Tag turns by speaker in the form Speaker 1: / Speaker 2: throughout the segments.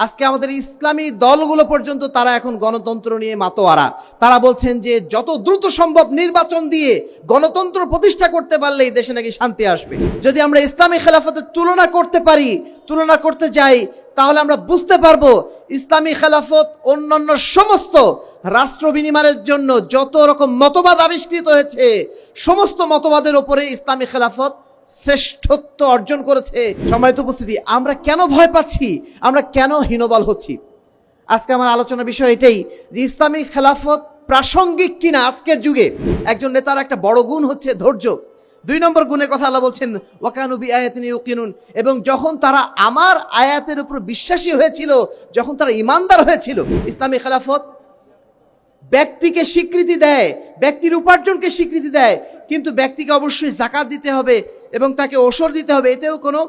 Speaker 1: আজকে আমাদের ইসলামী দলগুলো পর্যন্ত তারা এখন গণতন্ত্র নিয়ে মাতোয়ারা। তারা বলছেন যে যত দ্রুত সম্ভব নির্বাচন দিয়ে গণতন্ত্র প্রতিষ্ঠা করতে পারলেই দেশে নাকি শান্তি আসবে। যদি আমরা ইসলামী খেলাফতের তুলনা করতে পারি, তুলনা করতে যাই, তাহলে আমরা বুঝতে পারবো ইসলামী খেলাফত অন্যান্য সমস্ত রাষ্ট্র বিনিময়ের জন্য যত রকম মতবাদ আবিষ্কৃত হয়েছে, সমস্ত মতবাদের উপরে ইসলামী খেলাফত শ্রেষ্ঠত্ব অর্জন করেছে। সম্মানিত উপস্থিতি, আমরা কেন ভয় পাচ্ছি, আমরা কেন হীনবল হচ্ছি? আজকে আমার আলোচনার বিষয় এটাই যে ইসলামী খেলাফত প্রাসঙ্গিক কিনা আজকের যুগে। একজন নেতার একটা বড় গুণ হচ্ছে ধৈর্য। 2 নম্বর গুণের কথা আল্লাহ বলছেন ওয়াকানু বিআয়াতিনা ইউকিনুন, এবং যখন তারা আমার আয়াতের উপর বিশ্বাসী হয়েছিল, যখন তারা ঈমানদার হয়েছিল। ইসলামী খেলাফত ব্যক্তিকে স্বীকৃতি দেয়, ব্যক্তির উপার্জনকে স্বীকৃতি দেয়, কিন্তু ব্যক্তিকে অবশ্যই যাকাত দিতে হবে এবং তাকে ওসর দিতে হবে, এতেও কোনো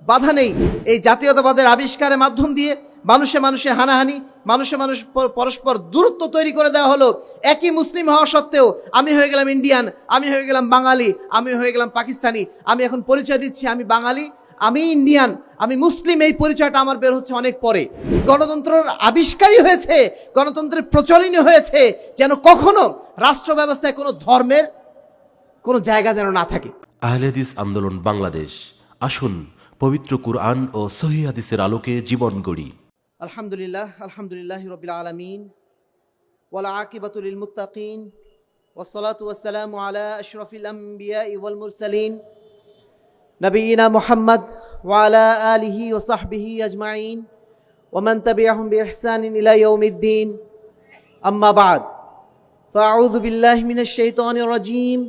Speaker 1: বাধা নেই। এই জাতীয়তাবাদের আবিষ্কারের মাধ্যম দিয়ে মানুষে মানুষে হানাহানি, মানুষে মানুষ পরস্পর দূরত্ব তৈরি করে দেওয়া হলো। একই মুসলিম হওয়া সত্ত্বেও আমি হয়ে গেলাম ইন্ডিয়ান, আমি হয়ে গেলাম বাঙালি, আমি হয়ে গেলাম পাকিস্তানি। আমি এখন পরিচয় দিচ্ছি আমি বাঙালি, আমি ইন্ডিয়ান, আমি মুসলিম, এই পরিচয়টা আমার বের হচ্ছে অনেক পরে। গণতন্ত্রের আবিষ্কারই হয়েছে, গণতন্ত্রের প্রচলনই হয়েছে যেন কখনো রাষ্ট্র ব্যবস্থায় কোনো ধর্মের কোনো জায়গা যেন না থাকে।
Speaker 2: আহলে হাদিস আন্দোলন বাংলাদেশ, আসুন পবিত্র কুরআন ও সহিহ হাদিসের আলোকে জীবন গড়ি।
Speaker 1: আলহামদুলিল্লাহ, আলহামদুলিল্লাহি রাব্বিল আলামিন, ওয়াল আকিবাতু লিল মুত্তাকিন, ওয়াসসালাতু ওয়াসসালামু আলা আশরাফিল আমবিয়াই ওয়াল মুরসালিন নবিয়িনা মুহাম্মদ ওয়া আলা আলিহি ওয়া সাহবিহি আজমাইন ওয়া মান তাবিআহুম বিইহসানিন ইলা ইয়াউমিদ্দিন। আম্মা বা'দ, ফাআউযু বিল্লাহি মিনাশ শাইতানির রাজীম।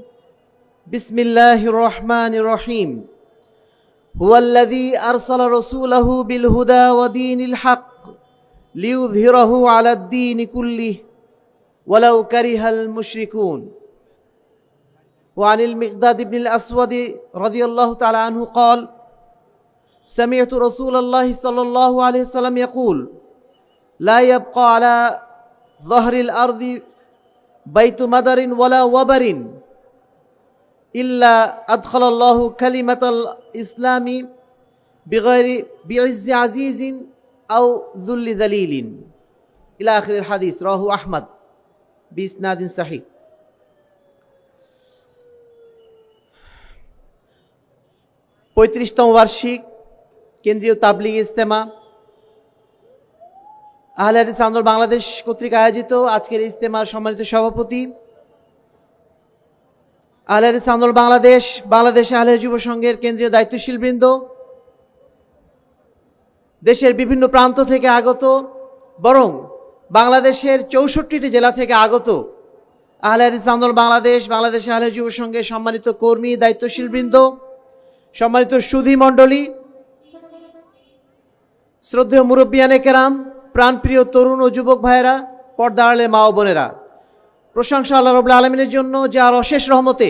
Speaker 1: বিসমিল্লাহির রহমানির রহিম। হুয়াল্লাযী আরসালা রাসূলাহু বিল হুদা ওয়া দীনিল হক লিইয়ুযহিরাহু আলাদ দীনি কুল্লিহি ওয়ালাউ কারিহাল মুশরিকুন। وعن المقداد بن الأسود رضي الله تعالى عنه قال سمعت رسول الله صلى الله عليه وسلم يقول لا يبقى على ظهر الأرض بيت مدر ولا وبر إلا أدخل الله كلمة الإسلام بغير بعز عزيز أو ذل ذليل إلى آخر الحديث. رواه أحمد بإسناد صحيح. 35তম বার্ষিক কেন্দ্রীয় তাবলীগ ইজতেমা আহলে হাদিস আন্দোলন বাংলাদেশ কর্তৃক আয়োজিত আজকের ইজতেমার সম্মানিত সভাপতি, আহলে হাদিস আন্দোলন বাংলাদেশ, বাংলাদেশ আহলে যুব সংঘের কেন্দ্রীয় দায়িত্বশীল বৃন্দ, দেশের বিভিন্ন প্রান্ত থেকে আগত, বরং বাংলাদেশের 64টি জেলা থেকে আগত আহলে হাদিস আন্দোলন বাংলাদেশ, বাংলাদেশ আহলে যুব সংঘের সম্মানিত কর্মী, দায়িত্বশীল বৃন্দ, সম্মানিত সুধী মণ্ডলী, শ্রদ্ধেয় মুরব্বিয়ানে কেরাম, প্রাণপ্রিয় তরুণ ও যুবক ভাইয়েরা, পর্দার আড়ালের মা ও বোনেরা, প্রশংসা আল্লাহ রাব্বুল আলামিনের জন্য, যার অশেষ রহমতে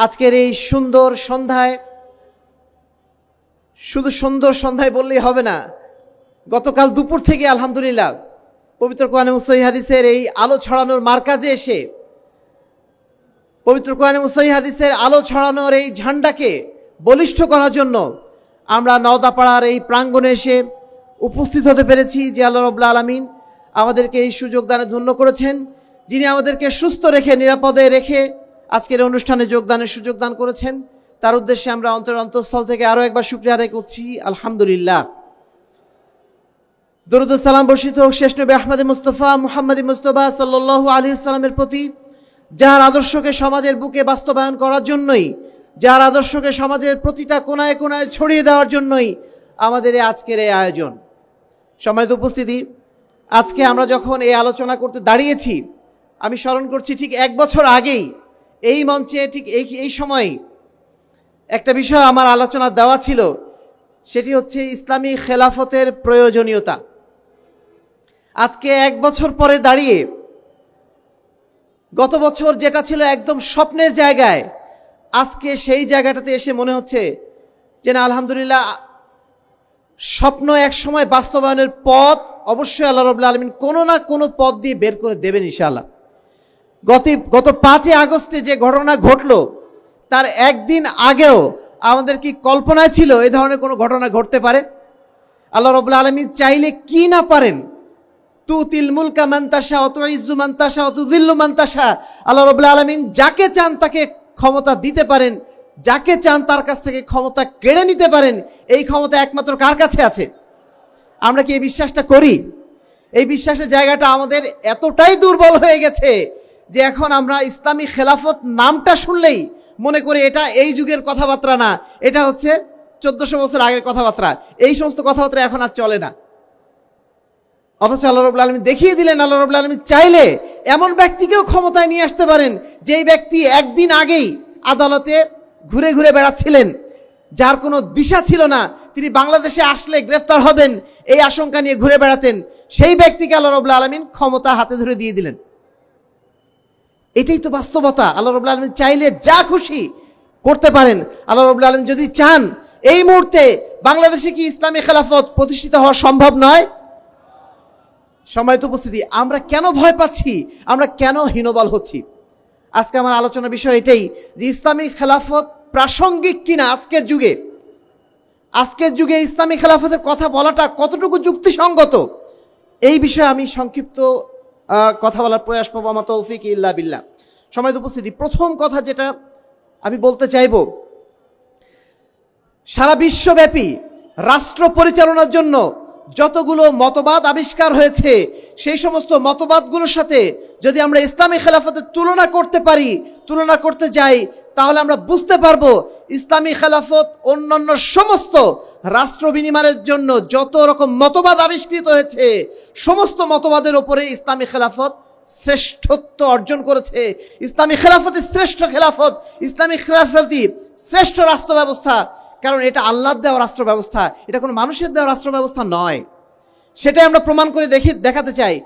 Speaker 1: আজকের এই সুন্দর সন্ধ্যায়, শুধু সুন্দর সন্ধ্যায় বললেই হবে না, গতকাল দুপুর থেকে আলহামদুলিল্লাহ পবিত্র কোরআন এবং সহিহ হাদিসের এই আলো ছড়ানোর মারকাজে এসে পবিত্র কোরআন এবং সহিহ হাদিসের আলো ছড়ানোর এই ঝান্ডাকে বলিষ্ঠ করার জন্য আমরা নওদাপাড়ার এই প্রাঙ্গণে এসে উপস্থিত হতে পেরেছি। যে আল্লাহ রাব্বুল আলামিন আমাদেরকে এই সুযোগ দানে ধন্য করেছেন, যিনি আমাদেরকে সুস্থ রেখে, নিরাপদে রেখে আজকের অনুষ্ঠানে যোগদানের সুযোগ দান করেছেন, তার উদ্দেশ্যে আমরা অন্তঃস্থল থেকে আরও একবার শুকরিয়া আদায় করছি। আলহামদুলিল্লাহ। দরুদ ও সালাম বর্ষিত হোক শেষ নবী আহমদ মুস্তফা মুহাম্মদ মুস্তফা সাল্লাল্লাহু আলাইহি ওয়াসাল্লামের প্রতি, যার আদর্শকে সমাজের বুকে বাস্তবায়ন করার জন্যই, যার আদর্শকে সমাজের প্রতিটা কোনায় কোনায় ছড়িয়ে দেওয়ার জন্যই আমাদের আজকের এই আয়োজন। সম্মানিত উপস্থিতি, আজকে আমরা যখন এই আলোচনা করতে দাঁড়িয়েছি, আমি স্মরণ করছি ঠিক 1 বছর আগেই এই মঞ্চে ঠিক এই সময় একটা বিষয় আমার আলোচনা দেওয়া ছিল, সেটি হচ্ছে ইসলামী খেলাফতের প্রয়োজনীয়তা। আজকে 1 বছর পরে দাঁড়িয়ে গত বছর যেটা ছিল একদম স্বপ্নের জায়গায়, আজকে সেই জায়গাটাতে এসে মনে হচ্ছে যে না, আলহামদুলিল্লাহ, স্বপ্ন এক সময় বাস্তবায়নের পথ অবশ্যই আল্লাহ রাব্বুল আলামিন কোনো না কোনো পথ দিয়ে বের করে দেবেন ইনশাআল্লাহ। গত 5 আগস্টে যে ঘটনা ঘটলো, তার একদিন আগেও আমাদের কি কল্পনায় ছিল এ ধরনের কোনো ঘটনা ঘটতে পারে? আল্লাহ রাব্বুল আলামিন চাইলে কি না পারেন? তুতিল মুলকা মান তাশা ওয়া তুইজ্জু মান তাশা ওয়া তুযিল্লু মান তাশা। আল্লাহ রাব্বুল আলামিন যাকে চান তাকে ক্ষমতা দিতে পারেন, যাকে চান তার কাছ থেকে ক্ষমতা কেড়ে নিতে পারেন। এই ক্ষমতা একমাত্র কার কাছে আছে? আমরা কি এই বিশ্বাসটা করি? এই বিশ্বাসের জায়গাটা আমাদের এতটাই দুর্বল হয়ে গেছে যে এখন আমরা ইসলামী খেলাফত নামটা শুনলেই মনে করি এটা এই যুগের কথাবার্তা না, এটা হচ্ছে 1400 বছর আগের কথাবার্তা। এই সমস্ত কথাবার্তা এখন আর চলে না। অথচ আল্লাহ রাব্বুল আলামিন দেখিয়ে দিলেন, আল্লাহ রাব্বুল আলামিন চাইলে এমন ব্যক্তিকেও ক্ষমতায় নিয়ে আসতে পারেন যেই ব্যক্তি একদিন আগেই আদালতে ঘুরে ঘুরে বেড়াচ্ছিলেন, যার কোনো দিশা ছিল না, তিনি বাংলাদেশে আসলে গ্রেফতার হবেন এই আশঙ্কা নিয়ে ঘুরে বেড়াতেন। সেই ব্যক্তিকে আল্লাহ রাব্বুল আলামিন ক্ষমতা হাতে ধরে দিয়ে দিলেন। এটাই তো বাস্তবতা। আল্লাহ রাব্বুল আলামিন চাইলে যা খুশি করতে পারেন। আল্লাহ রাব্বুল আলামিন যদি চান এই মুহূর্তে বাংলাদেশে কি ইসলামী খেলাফত প্রতিষ্ঠিত হওয়া সম্ভব নয়? সম্মানিত উপস্থিতি, আমরা কেন ভয় পাচ্ছি? আমরা কেন হীনবল হচ্ছি? আজকে আমার আলোচনার বিষয় এটাই যে ইসলামী খেলাফত প্রাসঙ্গিক কিনা আজকের যুগে। আজকের যুগে ইসলামী খেলাফতের কথা বলাটা কতটুকু যুক্তিসঙ্গত, এই বিষয়ে আমি সংক্ষিপ্ত কথা বলার প্রয়াস পাবো। আমার তৌফিক ইল্লা বিল্লাহ। সম্মানিত উপস্থিতি, প্রথম কথা যেটা আমি বলতে চাইব, সারা বিশ্বব্যাপী রাষ্ট্র পরিচালনার জন্য যতগুলো মতবাদ আবিষ্কার হয়েছে, সেই সমস্ত মতবাদগুলোর সাথে যদি আমরা ইসলামী খেলাফতের তুলনা করতে পারি, তুলনা করতে যাই, তাহলে আমরা বুঝতে পারবো ইসলামী খেলাফত অন্যান্য সমস্ত রাষ্ট্র বিনিময়ের জন্য যত রকম মতবাদ আবিষ্কৃত হয়েছে, সমস্ত মতবাদের ওপরে ইসলামী খেলাফত শ্রেষ্ঠত্ব অর্জন করেছে। ইসলামী খেলাফতই শ্রেষ্ঠ খেলাফত, ইসলামী খেলাফতই শ্রেষ্ঠ রাষ্ট্র ব্যবস্থা। কারণ এটা আল্লাহর দেওয়া রাষ্ট্র ব্যবস্থা, এটা কোনো মানুষের দেওয়া রাষ্ট্র ব্যবস্থা নয়। সেটাই আমরা প্রমাণ করে দেখাতে চাই।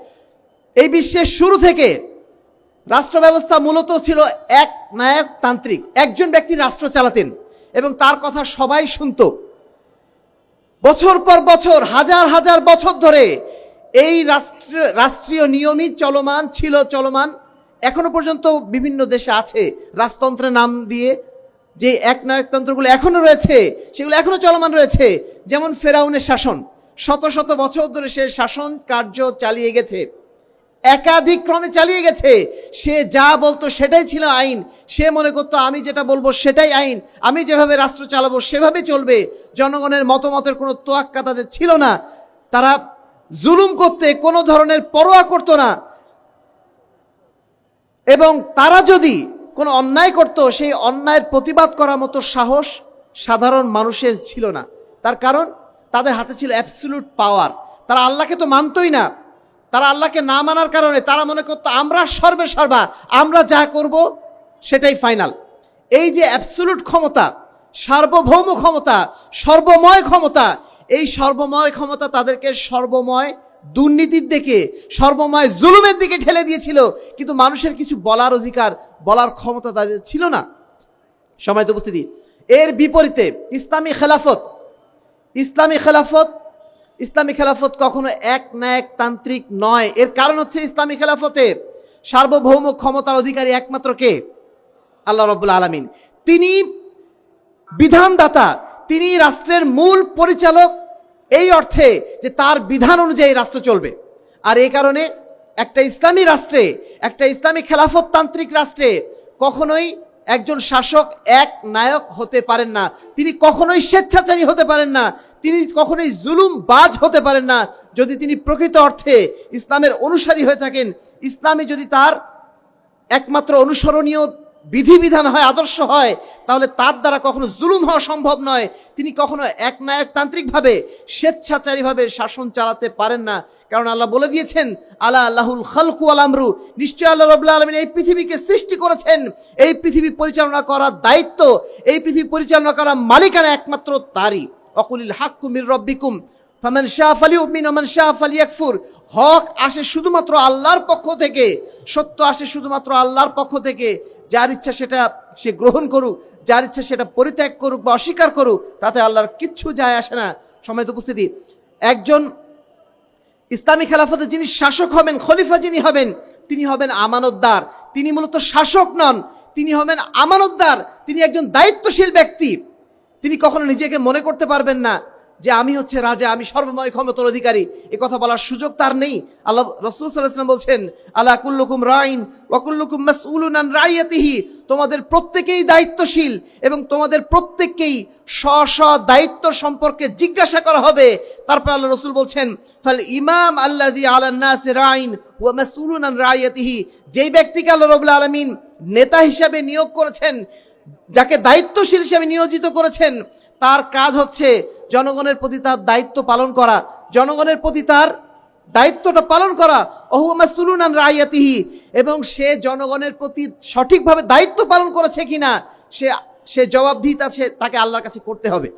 Speaker 1: এই বিশ্বের শুরু থেকে রাষ্ট্র ব্যবস্থা মূলত ছিল এক নায়কতান্ত্রিক। একজন ব্যক্তি রাষ্ট্র চালাতেন এবং তার কথা সবাই শুনত। বছর পর বছর, হাজার হাজার বছর ধরে এই রাষ্ট্রীয় নিয়মই চলমান। এখনো পর্যন্ত বিভিন্ন দেশে আছে রাজতন্ত্রের নাম দিয়ে যে এক নায়কতন্ত্রগুলো এখনো রয়েছে, সেগুলো এখনো চলমান রয়েছে। যেমন ফেরাউনের শাসন, শত শত বছর ধরে সে শাসন কার্য চালিয়ে গেছে, একাধিক ক্রমে চালিয়ে গেছে। সে যা বলতো সেটাই ছিল আইন। সে মনে করতো আমি যেটা বলবো সেটাই আইন, আমি যেভাবে রাষ্ট্র চালাবো সেভাবে চলবে। জনগণের মতামতের কোনো তোয়াক্কা তাদের ছিল না। তারা জুলুম করতে কোনো ধরনের পরোয়া করতো না, এবং তারা যদি কোনো অন্যায় করত, সেই অন্যায়ের প্রতিবাদ করার মতো সাহস সাধারণ মানুষের ছিল না। তার কারণ তাদের হাতে ছিল অ্যাবসলিউট পাওয়ার। তারা আল্লাহকে তো মানতই না। তারা আল্লাহকে না মানার কারণে তারা মনে করতো আমরা সর্বে সর্বা, আমরা যা করব সেটাই ফাইনাল। এই যে অ্যাবসলিউট ক্ষমতা, সার্বভৌম ক্ষমতা, সর্বময় ক্ষমতা, এই সর্বময় ক্ষমতা তাদেরকে সর্বময় দুর্নীতির দিকে, সর্বময় জুলুমের দিকে ঠেলে দিয়েছিল। কিন্তু মানুষের কিছু বলার অধিকার, বলার ক্ষমতা তাদের ছিল না। সম্মানিত উপস্থিতি, এর বিপরীতে ইসলামী খেলাফত কখনো এক নায়কতান্ত্রিক নয়। এর কারণ হচ্ছে ইসলামী খেলাফতে সার্বভৌম ক্ষমতার অধিকারী একমাত্র কে? আল্লাহ রাব্বুল আলামিন। তিনি বিধানদাতা, তিনি রাষ্ট্রের মূল পরিচালক, এই অর্থে যে তার বিধান অনুযায়ী রাষ্ট্র চলবে। আর এই কারণে একটা ইসলামী রাষ্ট্রে, একটা ইসলামী খেলাফততান্ত্রিক রাষ্ট্রে কখনোই একজন শাসক এক নায়ক হতে পারেন না। তিনি কখনোই স্বেচ্ছাচারী হতে পারেন না, তিনি কখনোই জুলুমবাজ হতে পারেন না। যদি তিনি প্রকৃত অর্থে ইসলামের অনুসারী হয়ে থাকেন, ইসলামে যদি তার একমাত্র অনুসরণীয় বিধিবিধান হয়, আদর্শ হয়, তাহলে তার দ্বারা কখনো জুলুম হওয়া সম্ভব নয়। তিনি কখনো এক নায়কতান্ত্রিকভাবে, স্বেচ্ছাচারীভাবে শাসন চালাতে পারেন না। কারণ আল্লাহ বলে দিয়েছেন, আলা আল্লাহুল খালকু ওয়াল আমরু, নিশ্চয় আল্লাহ রাব্বুল আলামিন এই পৃথিবীকে সৃষ্টি করেছেন। এই পৃথিবী পরিচালনা করার দায়িত্ব, এই পৃথিবী পরিচালনা করার মালিকানা একমাত্র তারই। ওয়াকুলিল হাক্কু মির রব্বিকুম ফামান শাআ ফালিউমিন ওয়া মান শাআ ফালিয়াকফুর। হক আসে শুধুমাত্র আল্লাহর পক্ষ থেকে, সত্য আসে শুধুমাত্র আল্লাহর পক্ষ থেকে। যার ইচ্ছা সেটা সে গ্রহণ করুক, যার ইচ্ছা সেটা পরিত্যাগ করুক বা অস্বীকার করুক, তাতে আল্লাহর কিচ্ছু যায় আসে না। সম্মানিত উপস্থিতি, একজন ইসলামী খেলাফতে যিনি শাসক হবেন, খলিফা যিনি হবেন, তিনি হবেন আমানতদার। তিনি মূলত শাসক নন, তিনি হবেন আমানতদার। তিনি একজন দায়িত্বশীল ব্যক্তি। তিনি কখনো নিজেকে মনে করতে পারবেন না যে আমি হচ্ছে রাজা, আমি সর্বময় ক্ষমতার অধিকারী, এ কথা বলার সুযোগ তার নেই। আল্লাহ রাসূল সাল্লাল্লাহু আলাইহি ওয়াসাল্লাম বলছেন, আলা কুল্লুকুম রাইন ওয়া কুল্লুকুম মাসউলুন আন রাইয়াতিহি, তোমাদের প্রত্যেকেই দায়িত্বশীল এবং তোমাদের প্রত্যেককেই স্ব দায়িত্ব সম্পর্কে জিজ্ঞাসা করা হবে। তারপর আল্লাহ রাসূল বলছেন, ফাল ইমাম আল্লাযী আলান নাস রাইন ওয়া মাসউলুন আন রাইয়াতিহি, যেই ব্যক্তিকে আল্লাহ রাব্বুল আলামিন নেতা হিসেবে নিয়োগ করেছেন, যাকে দায়িত্বশীল হিসেবে নিয়োজিত করেছেন, তার কাজ হচ্ছে জনগণের প্রতি তার দায়িত্ব পালন করা, জনগণের প্রতি তার দায়িত্বটা পালন করা। ওহুয়া মাসউলুন আন রাইয়াতিহি, এবং সে জনগণের প্রতি সঠিকভাবে দায়িত্ব পালন করেছে কিনা সে জবাবদিহিতা তাকে আল্লাহর কাছে করতে হবে।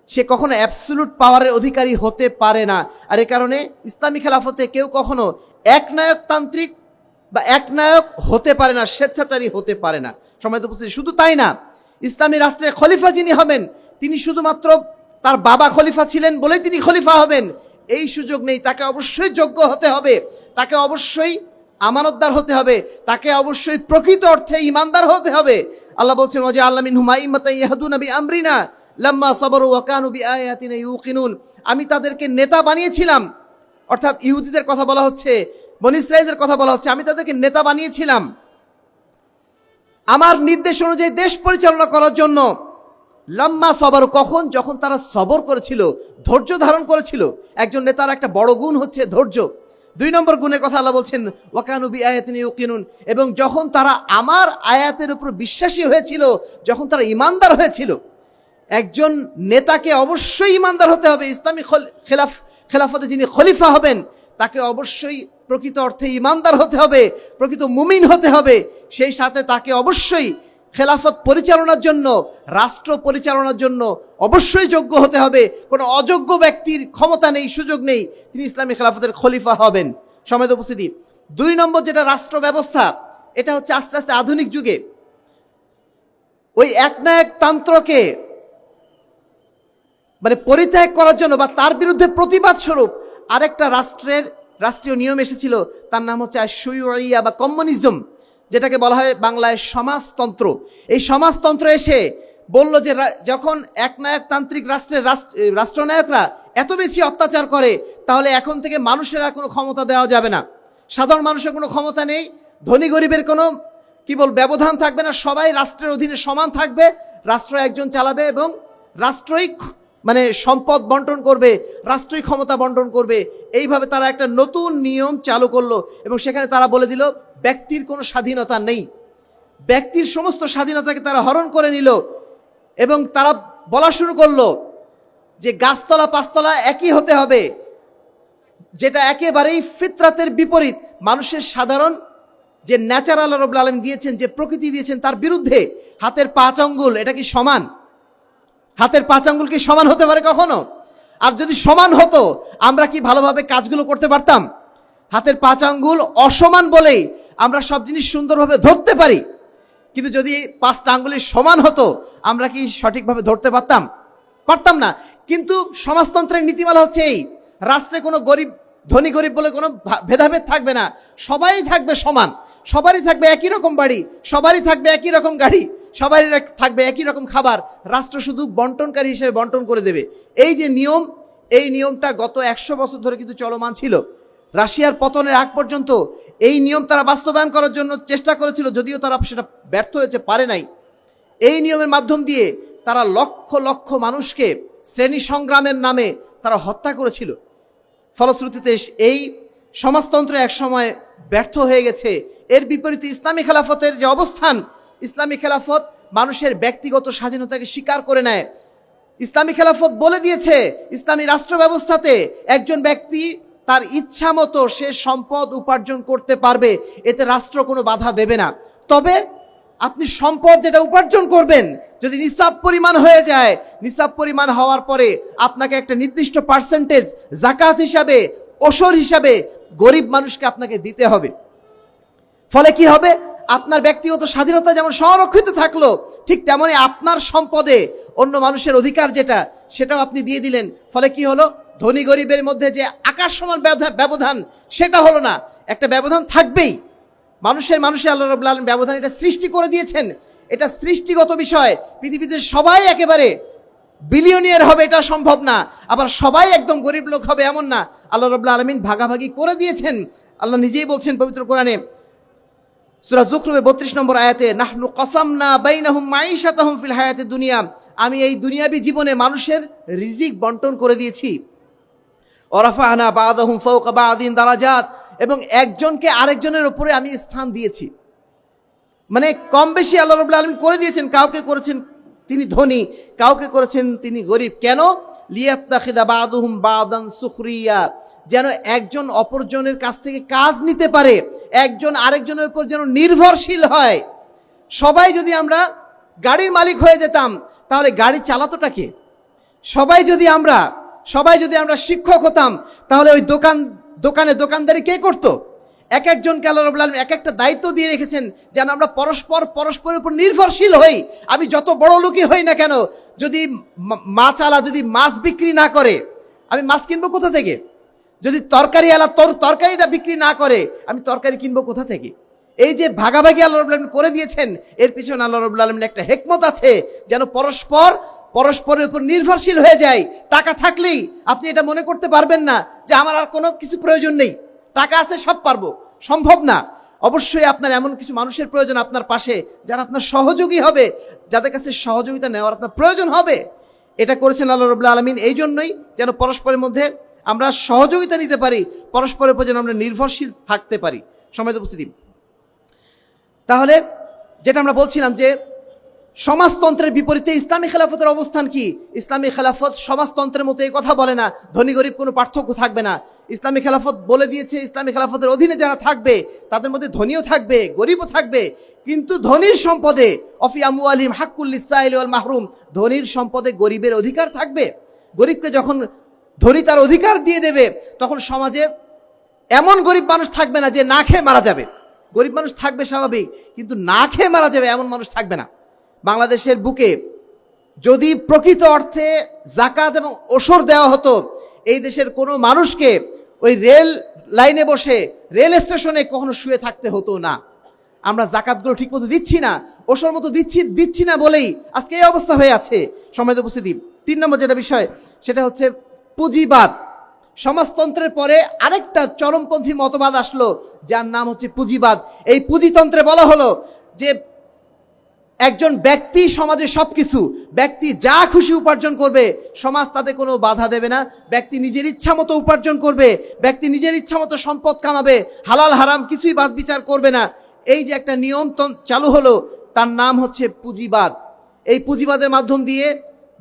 Speaker 1: সে কখনো অ্যাবসলিউট পাওয়ারের অধিকারী হতে পারে না। আর এ কারণে ইসলামী খেলাফতে কেউ কখনো একনায়কতান্ত্রিক বা একনায়ক হতে পারে না, স্বেচ্ছাচারী হতে পারে না। সম্মানিত উপস্থিতি, শুধু তাই না, ইসলামী রাষ্ট্রের খলিফা যিনি হবেন, তিনি শুধুমাত্র তার বাবা খলিফা ছিলেন বলেই তিনি খলিফা হবেন এই সুযোগ নেই। তাকে অবশ্যই যোগ্য হতে হবে, তাকে অবশ্যই আমানতদার হতে হবে, তাকে অবশ্যই প্রকৃত অর্থে ইমানদার হতে হবে। আল্লাহ বলছেন, ওয়াজা আল্লাহ মিনহুম আইম্মাতান ইয়াহদুনা বিআমরিনা লাম্মা সাবারু ওয়া কানু বিআয়াতিনা ইউকিনুন, আমি তাদেরকে নেতা বানিয়েছিলাম, অর্থাৎ ইহুদিদের কথা বলা হচ্ছে, বনী ইসরাঈলের কথা বলা হচ্ছে, আমি তাদেরকে নেতা বানিয়েছিলাম আমার নির্দেশ অনুযায়ী দেশ পরিচালনা করার জন্য। লাম্মা সবর, কখন? যখন তারা সবর করেছিল, ধৈর্য ধারণ করেছিল। একজন নেতার একটা বড় গুণ হচ্ছে ধৈর্য। 2 নম্বর গুণের কথা আল্লাহ বলছেন, ওয়াকানু বিআয়াতিনা ইউকিনুন, এবং যখন তারা আমার আয়াতের উপর বিশ্বাসী হয়েছিল, যখন তারা ইমানদার হয়েছিল। একজন নেতাকে অবশ্যই ইমানদার হতে হবে। ইসলামী খেলাফতে যিনি খলিফা হবেন তাকে অবশ্যই প্রকৃত অর্থে ইমানদার হতে হবে, প্রকৃত মুমিন হতে হবে। সেই সাথে তাকে অবশ্যই খেলাফত পরিচালনার জন্য, রাষ্ট্র পরিচালনার জন্য অবশ্যই যোগ্য হতে হবে। কোনো অযোগ্য ব্যক্তির ক্ষমতা নেই, সুযোগ নেই তিনি ইসলামী খেলাফতের খলিফা হবেন। সম্মানিত উপস্থিতি, 2 নম্বর যেটা রাষ্ট্র ব্যবস্থা, এটা হচ্ছে আস্তে আস্তে আধুনিক যুগে ওই একনায়কতন্ত্রকে মানে পরিত্যাগ করার জন্য বা তার বিরুদ্ধে প্রতিবাদ স্বরূপ আরেকটা রাষ্ট্রীয় নিয়ম এসেছিল, তার নাম হচ্ছে আশ-শুয়ুইয়া বা কমিউনিজম, যেটাকে বলা হয় বাংলায় সমাজতন্ত্র। এই সমাজতন্ত্র এসে বলল যে যখন একনায়কতান্ত্রিক রাষ্ট্রনায়করা এত বেশি অত্যাচার করে, তাহলে এখন থেকে মানুষের আর কোনো ক্ষমতা দেওয়া যাবে না, সাধারণ মানুষের কোনো ক্ষমতা নেই, ধনী গরিবের কোনো ব্যবধান থাকবে না, সবাই রাষ্ট্রের অধীনে সমান থাকবে, রাষ্ট্র একজন চালাবে এবং রাষ্ট্রই মানে সম্পদ বন্টন করবে, রাষ্ট্রই ক্ষমতা বন্টন করবে। এইভাবে তারা একটা নতুন নিয়ম চালু করলো এবং সেখানে তারা বলে দিল ব্যক্তির কোনো স্বাধীনতা নেই, ব্যক্তির সমস্ত স্বাধীনতাকে তারা হরণ করে নিল। এবং তারা বলা শুরু করলো যে গাছতলা পাঁচতলা একই হতে হবে, যেটা একেবারেই ফিতরাতের বিপরীত। মানুষের সাধারণ যে ন্যাচারাল আল্লাহ রাব্বুল আলামিন দিয়েছেন, যে প্রকৃতি দিয়েছেন, তার বিরুদ্ধে। হাতের 5 আঙ্গুল এটা কি সমান? হাতের 5 আঙ্গুল কি সমান হতে পারে কখনো? আর যদি সমান হতো আমরা কি ভালোভাবে কাজগুলো করতে পারতাম? হাতের 5 আঙ্গুল অসমান বলেই আমরা সব জিনিস সুন্দরভাবে ধরতে পারি, কিন্তু যদি 5টা আঙ্গুলের সমান হতো আমরা কি সঠিকভাবে ধরতে পারতাম না। কিন্তু সমাজতন্ত্রের নীতিমালা হচ্ছে এই, রাষ্ট্রে কোনো ধনী গরিব বলে কোনো ভেদাভেদ থাকবে না, সবাই থাকবে সমান, সবারই থাকবে একই রকম বাড়ি, সবারই থাকবে একই রকম গাড়ি, সবারই থাকবে একই রকম খাবার, রাষ্ট্র শুধু বন্টনকারী হিসেবে বন্টন করে দেবে। এই যে নিয়ম, এই নিয়মটা গত 100 বছর ধরে কিন্তু চলমান ছিল। রাশিয়ার পতনের আগ পর্যন্ত এই নিয়ম তারা বাস্তবায়ন করার জন্য চেষ্টা করেছিল, যদিও তারা সেটা ব্যর্থ হয়েছে, পারে নাই। এই নিয়মের মাধ্যম দিয়ে তারা লক্ষ লক্ষ মানুষকে শ্রেণী সংগ্রামের নামে তারা হত্যা করেছিল। ফলশ্রুতিতে এই সমাজতন্ত্র এক সময় ব্যর্থ হয়ে গেছে। এর বিপরীতে ইসলামী খেলাফতের যে অবস্থান, ইসলামী খেলাফত মানুষের ব্যক্তিগত স্বাধীনতাকে স্বীকার করে নেয়। ইসলামী খেলাফত বলে দিয়েছে ইসলামী রাষ্ট্র ব্যবস্থাতে একজন ব্যক্তি তার ইচ্ছা মতো সে সম্পদ উপার্জন করতে পারবে, এতে রাষ্ট্র কোনো বাধা দেবে না। তবে আপনি সম্পদ যেটা উপার্জন করবেন যদি নিসাব পরিমাণ হয়ে যায়, নিসাব পরিমাণ হওয়ার পরে আপনাকে একটা নির্দিষ্ট পার্সেন্টেজ জাকাত হিসাবে, ওশর হিসাবে গরিব মানুষকে আপনাকে দিতে হবে। ফলে কি হবে? আপনার ব্যক্তিগত স্বাধীনতা যেমন সংরক্ষিত থাকলো, ঠিক তেমনি আপনার সম্পদে অন্য মানুষের অধিকার যেটা, সেটাও আপনি দিয়ে দিলেন। ফলে কি হলো? ধনী গরিবের মধ্যে যে আকাশ সমান ব্যবধান সেটা হলো না, একটা ব্যবধান থাকবেই। মানুষের আল্লাহ রাব্বুল আলামিন ব্যবধান এটা সৃষ্টি করে দিয়েছেন, এটা সৃষ্টিগত বিষয়। পৃথিবীতে সবাই একেবারে বিলিয়নিয়ার হবে, এটা সম্ভব না। আবার সবাই একদম গরিব লোক হবে এমন না। আল্লাহ রাব্বুল আলামিন ভাগাভাগি করে দিয়েছেন। আল্লাহ নিজেই বলছেন পবিত্র কোরআনে সূরা যুখরুফের 32 নম্বর আয়াতে, নাহনু কাসামনা বাইনাহুম মাঈশাতাহুম ফিল হায়াতিদ দুনিয়া, আমি এই দুনিয়াবী জীবনে মানুষের রিজিক বন্টন করে দিয়েছি। ওয়ারাফা'না বা'দাহুম ফাওকা বা'দিন দারাজাত, এবং একজনকে আরেকজনের উপরে আমি স্থান দিয়েছি। মানে কম বেশি আল্লাহ রাব্বুল আলামিন করে দিয়েছেন। কাউকে করেছেন তিনি ধনী, কাউকে করেছেন তিনি গরিব। কেন? লিয়াত্তাখিদা বা'দুহুম বা'দান সুখরিয়া, যেন একজন অপরজনের কাছ থেকে কাজ নিতে পারে, একজন আরেকজনের উপর যেন নির্ভরশীল হয়। সবাই যদি আমরা গাড়ির মালিক হয়ে যেতাম তাহলে গাড়ি চালাতোটা কে? সবাই যদি আমরা শিক্ষক হতাম তাহলে ওই দোকানে দোকানদারি কে করতো? এক একজনকে আল্লাহ রাব্বুল আলামিন এক একটা দায়িত্ব দিয়ে রেখেছেন যেন আমরা পরস্পরের উপর নির্ভরশীল হই। আমি যত বড় লোকই হই না কেন, যদি মাছআলা যদি মাছ বিক্রি না করে আমি মাছ কিনবো কোথা থেকে? যদি তরকারিওয়ালা তরকারিটা বিক্রি না করে আমি তরকারি কিনবো কোথা থেকে? এই যে ভাগাভাগি আল্লাহ রাব্বুল আলামিন করে দিয়েছেন, এর পিছনে আল্লাহ রাব্বুল আলামিনের একটা হিকমত আছে, যেন পরস্পরের উপর নির্ভরশীল হয়ে যায়। টাকা থাকলেই আপনি এটা মনে করতে পারবেন না যে আমার আর কোনো কিছু প্রয়োজন নেই, টাকা আছে সব পারবো, সম্ভব না। অবশ্যই আপনার এমন কিছু মানুষের প্রয়োজন আপনার পাশে, যারা আপনার সহযোগী হবে, যাদের কাছে সহযোগিতা নেওয়ার আপনার প্রয়োজন হবে। এটা করেছেন আল্লাহ রাব্বুল আলামিন এই জন্যই যেন পরস্পরের মধ্যে আমরা সহযোগিতা নিতে পারি, পরস্পরের উপর যেন আমরা নির্ভরশীল থাকতে পারি। সম্মানিত উপস্থিতি, তাহলে যেটা আমরা বলছিলাম যে সমাজতন্ত্রের বিপরীতে ইসলামী খেলাফতের অবস্থান কি? ইসলামী খেলাফত সমাজতন্ত্রের মতো এই কথা বলে না ধনী গরিব কোনো পার্থক্য থাকবে না। ইসলামী খেলাফত বলে দিয়েছে ইসলামী খেলাফতের অধীনে যারা থাকবে তাদের মধ্যে ধনীও থাকবে গরিবও থাকবে, কিন্তু ধনীর সম্পদে অফি আমওয়ালিহিম হাক্কুল লিসাইলি ওয়াল মাহরুম, ধনীর সম্পদে গরিবের অধিকার থাকবে। গরিবকে যখন ধনী তার অধিকার দিয়ে দেবে তখন সমাজে এমন গরিব মানুষ থাকবে না যে না খেয়ে মারা যাবে। গরিব মানুষ থাকবে স্বাভাবিক, কিন্তু না খেয়ে মারা যাবে এমন মানুষ থাকবে না। বাংলাদেশের বুকে যদি প্রকৃত অর্থে যাকাত এবং ওশর দেওয়া হতো, এই দেশের কোনো মানুষকে ওই রেল লাইনে বসে রেল স্টেশনে কখনো শুয়ে থাকতে হতো না। আমরা যাকাতগুলো ঠিক মতো দিচ্ছি না, ওশর মতো দিচ্ছি না বলেই আজকে এই অবস্থা হয়ে আছে। সম্মানিত উপস্থিতি, 3 নম্বর যেটা বিষয় সেটা হচ্ছে পুঁজিবাদ। সমাজতন্ত্রের পরে আরেকটা চরমপন্থী মতবাদ আসলো যার নাম হচ্ছে পুঁজিবাদ। এই পুঁজিতন্ত্রে বলা হলো যে একজন ব্যক্তি সমাজে সবকিছু, ব্যক্তি যা খুশি উপার্জন করবে সমাজ তাতে কোনো বাধা দেবে না, ব্যক্তি নিজের ইচ্ছা মতো উপার্জন করবে, ব্যক্তি নিজের ইচ্ছা মতো সম্পদ কামাবে, হালাল হারাম কিছুই বাদ বিচার করবে না। এই যে একটা নিয়ম চালু হলো তার নাম হচ্ছে পুঁজিবাদ। এই পুঁজিবাদের মাধ্যম দিয়ে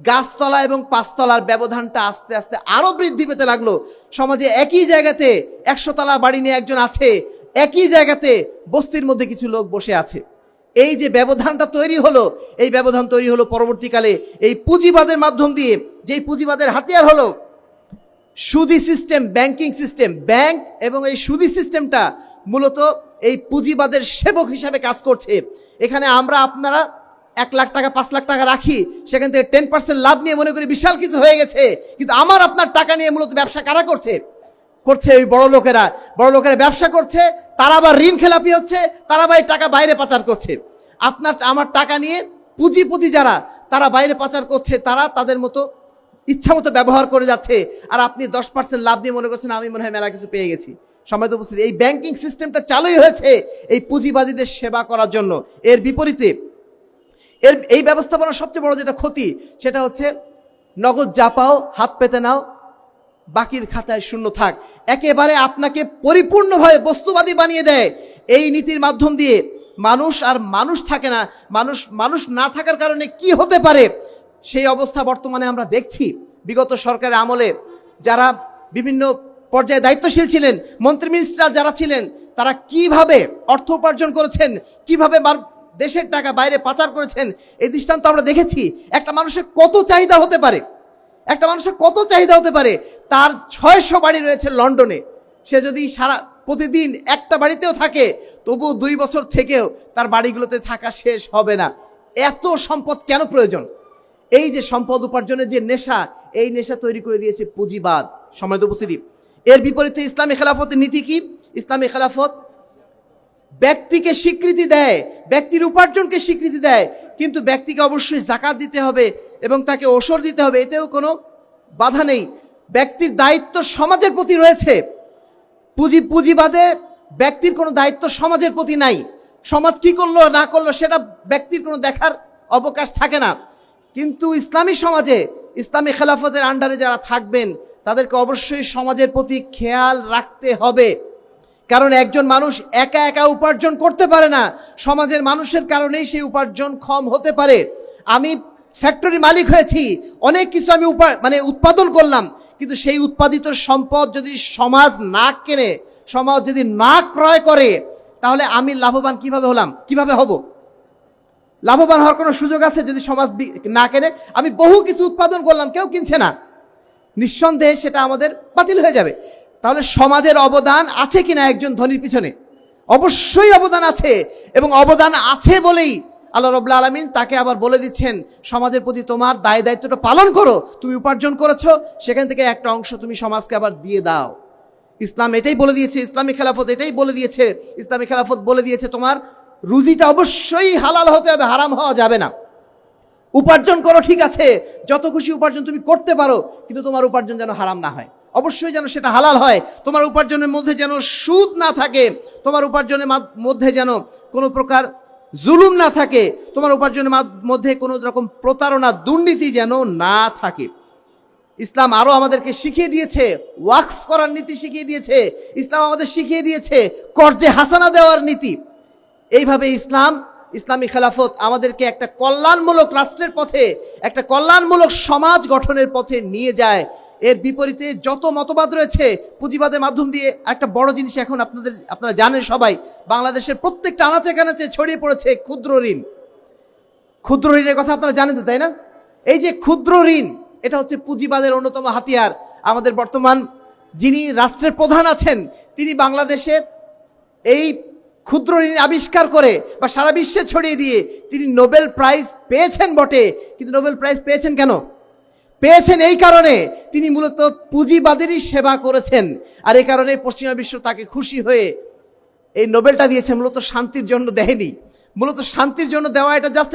Speaker 1: গাছতলা এবং পাঁচতলার ব্যবধানটা আস্তে আস্তে আরো বৃদ্ধি পেতে লাগলো। সমাজে একই জায়গাতে 100 তলা বাড়ি নিয়ে একজন আছে, একই জায়গাতে বস্তির মধ্যে কিছু লোক বসে আছে। এই যে ব্যবধানটা তৈরি হলো, এই ব্যবধান তৈরি হলো পরবর্তীকালে এই পুঁজিবাদের মাধ্যম দিয়ে, যেই পুঁজিবাদের হাতিয়ার হলো সুদি সিস্টেম, ব্যাংকিং সিস্টেম। ব্যাংক এবং এই সুদি সিস্টেমটা মূলত এই পুঁজিবাদের সেবক হিসাবে কাজ করছে। এখানে আপনারা 1 লাখ টাকা 5 লাখ টাকা রাখি, সেখান থেকে 10% লাভ নিয়ে মনে করি বিশাল কিছু হয়ে গেছে, কিন্তু আপনার টাকা নিয়ে মূলত ব্যবসা কারা করছে? এই বড় লোকেরা ব্যবসা করছে, তারা আবার ঋণ খেলাপি হচ্ছে, তারা আবার টাকা বাইরে পাচার করছে। আমার টাকা নিয়ে পুঁজিপতি যারা তারা বাইরে পাচার করছে, তারা তাদের মতো ইচ্ছা মতো ব্যবহার করে যাচ্ছে, আর আপনি 10% লাভ নিয়ে মনে করছেন আমি মনে হয় মেলা কিছু পেয়ে গেছি। সম্মানিত উপস্থিতি, এই ব্যাংকিং সিস্টেমটা চালুই হয়েছে এই পুঁজিবাদীদের সেবা করার জন্য। এর বিপরীতে এই ব্যবস্থাপনার সবচেয়ে বড় যেটা ক্ষতি সেটা হচ্ছে নগদ যা পাও হাত পেতে নাও, বাকির খাতায় শূন্য থাক। একেবারে আপনাকে পরিপূর্ণভাবে বস্তুবাদী বানিয়ে দেয়। এই নীতির মাধ্যম দিয়ে মানুষ থাকে না। মানুষ না থাকার কারণে কি হতে পারে সেই অবস্থা বর্তমানে আমরা দেখছি। বিগত সরকারের আমলে যারা বিভিন্ন পর্যায়ে দায়িত্বশীল ছিলেন, মন্ত্রী মিনিস্টার যারা ছিলেন, তারা কিভাবে অর্থ উপার্জন করেছেন, কিভাবে দেশের টাকা বাইরে পাচার করেছেন, এই দৃষ্টান্ত আমরা দেখেছি। একটা মানুষের কত চাহিদা হতে পারে, তার 600 বাড়ি রয়েছে লন্ডনে, সে যদি প্রতিদিন একটা বাড়িতেও থাকে তবু 2 বছর থেকেও তার বাড়িগুলোতে থাকা শেষ হবে না। এত সম্পদ কেন প্রয়োজন? এই যে সম্পদ উপার্জনের যে নেশা, এই নেশা তৈরি করে দিয়েছে পুঁজিবাদ। সম্মানিত উপস্থিতি, এর বিপরীতে ইসলামী খেলাফতের নীতি কি? ইসলামী খেলাফত ব্যক্তিকে স্বীকৃতি দেয়, ব্যক্তির উপার্জনকে স্বীকৃতি দেয়, কিন্তু ব্যক্তিকে অবশ্যই যাকাত দিতে হবে এবং তাকে ওসর দিতে হবে, এতেও কোনো বাধা নেই। ব্যক্তির দায়িত্ব সমাজের প্রতি রয়েছে। পুঁজিবাদে ব্যক্তির কোনো দায়িত্ব সমাজের প্রতি নাই। সমাজ কি করলো না করলো সেটা ব্যক্তির কোনো দেখার অবকাশ থাকে না। কিন্তু ইসলামী সমাজে, ইসলামী খেলাফতের আন্ডারে যারা থাকবেন তাদেরকে অবশ্যই সমাজের প্রতি খেয়াল রাখতে হবে। কারণ একজন মানুষ একা একা উপার্জন করতে পারে না, সমাজের মানুষের কারণেই সেই উপার্জন ক্ষম হতে পারে। আমি ফ্যাক্টরি মালিক হয়েছি, অনেক কিছু আমি উৎপাদন করলাম, কিন্তু সেই উৎপাদিত সম্পদ যদি সমাজ না কেনে, সমাজ যদি না ক্রয় করে, তাহলে আমি লাভবান কিভাবে হব? লাভবান হওয়ার কোনো সুযোগ আছে যদি সমাজ না কেনে? আমি বহু কিছু উৎপাদন করলাম, কেউ কিনছে না, নিঃসন্দেহে সেটা আমাদের বাতিল হয়ে যাবে। তাহলে সমাজের অবদান আছে কিনা একজন ধনীর পিছনে? অবশ্যই অবদান আছে, এবং অবদান আছে বলেই আল্লাহ রাব্বুল আলামিন তাকে আবার বলে দিচ্ছেন, সমাজের প্রতি তোমার দায়িত্বটা পালন করো। তুমি উপার্জন করেছো, সেখান থেকে একটা অংশ তুমি সমাজকে আবার দিয়ে দাও। ইসলাম এটাই বলে দিয়েছে, ইসলামী খেলাফত এটাই বলে দিয়েছে। ইসলামী খেলাফত বলে দিয়েছে তোমার রুজিটা অবশ্যই হালাল হতে হবে, হারাম হওয়া যাবে না। উপার্জন করো, ঠিক আছে, যত খুশি উপার্জন তুমি করতে পারো, কিন্তু তোমার উপার্জন যেন হারাম না হয়, অবশ্যই যেন সেটা হালাল হয়। তোমার উপার্জনের মধ্যে যেন সুদ না থাকে, তোমার উপার্জনের মধ্যে যেন কোনো প্রকার জুলুম না থাকে, তোমার উপার্জনের মধ্যে কোনো রকম প্রতারণা দুর্নীতি যেন না থাকে। ইসলাম আরো আমাদেরকে শিখিয়ে দিয়েছে ওয়াকফ করার নীতি শিখিয়ে দিয়েছে। ইসলাম আমাদের শিখিয়ে দিয়েছে কর্জে হাসানা দেওয়ার নীতি। এইভাবে ইসলামী খেলাফত আমাদেরকে একটা কল্যাণমূলক রাষ্ট্রের পথে, একটা কল্যাণমূলক সমাজ গঠনের পথে নিয়ে যায়। এর বিপরীতে যত মতবাদ রয়েছে পুঁজিবাদের মাধ্যম দিয়ে, একটা বড় জিনিস এখন আপনারা জানেন সবাই, বাংলাদেশের প্রত্যেকটা আনাচে কানাচে ছড়িয়ে পড়েছে ক্ষুদ্র ঋণ। ক্ষুদ্র ঋণের কথা আপনারা জানেন তো, তাই না? এই যে ক্ষুদ্র ঋণ, এটা হচ্ছে পুঁজিবাদের অন্যতম হাতিয়ার। আমাদের বর্তমান যিনি রাষ্ট্রের প্রধান আছেন, তিনি বাংলাদেশে এই ক্ষুদ্র ঋণ আবিষ্কার করে বা সারা বিশ্বে ছড়িয়ে দিয়ে তিনি নোবেল প্রাইজ পেয়েছেন বটে, কিন্তু নোবেল প্রাইজ পেয়েছেন কেন? পেয়েছেন এই কারণে তিনি মূলত পুঁজিবাদেরই সেবা করেছেন। আর এই কারণে পশ্চিমা বিশ্ব তাকে খুশি হয়ে এই নোবেলটা দিয়েছে। মূলত শান্তির জন্য দেয়নি, মূলত শান্তির জন্য দেওয়া এটা জাস্ট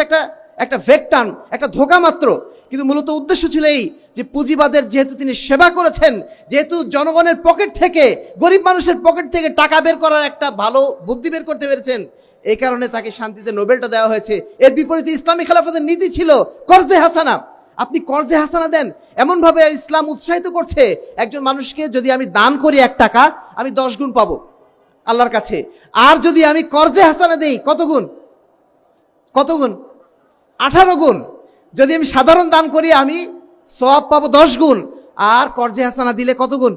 Speaker 1: একটা ভেকটান, একটা ধোঁকা মাত্র। কিন্তু মূলত উদ্দেশ্য ছিল এই যে পুঁজিবাদের যেহেতু তিনি সেবা করেছেন, যেহেতু জনগণের পকেট থেকে, গরিব মানুষের পকেট থেকে টাকা বের করার একটা ভালো বুদ্ধি বের করতে পেরেছেন, এই কারণে তাকে শান্তিতে নোবেলটা দেওয়া হয়েছে। এর বিপরীতে ইসলামী খেলাফতের নীতি ছিল কর্জে হাসানা। আপনি কর্জে হাসানা দেন, এমনভাবে ইসলাম উৎসাহিত করছে, একজন মানুষকে যদি আমি দান করি 1 টাকা, আমি 10 গুণ পাবো আল্লাহর কাছে। আর যদি আমি কর্জে হাসানা দেই, কত গুণ? 18 গুণ। যদি আমি সাধারণ দান করি, আমি সওয়াব পাবো 10 গুণ, আর কর্জে হাসানা দিলে কত গুণ?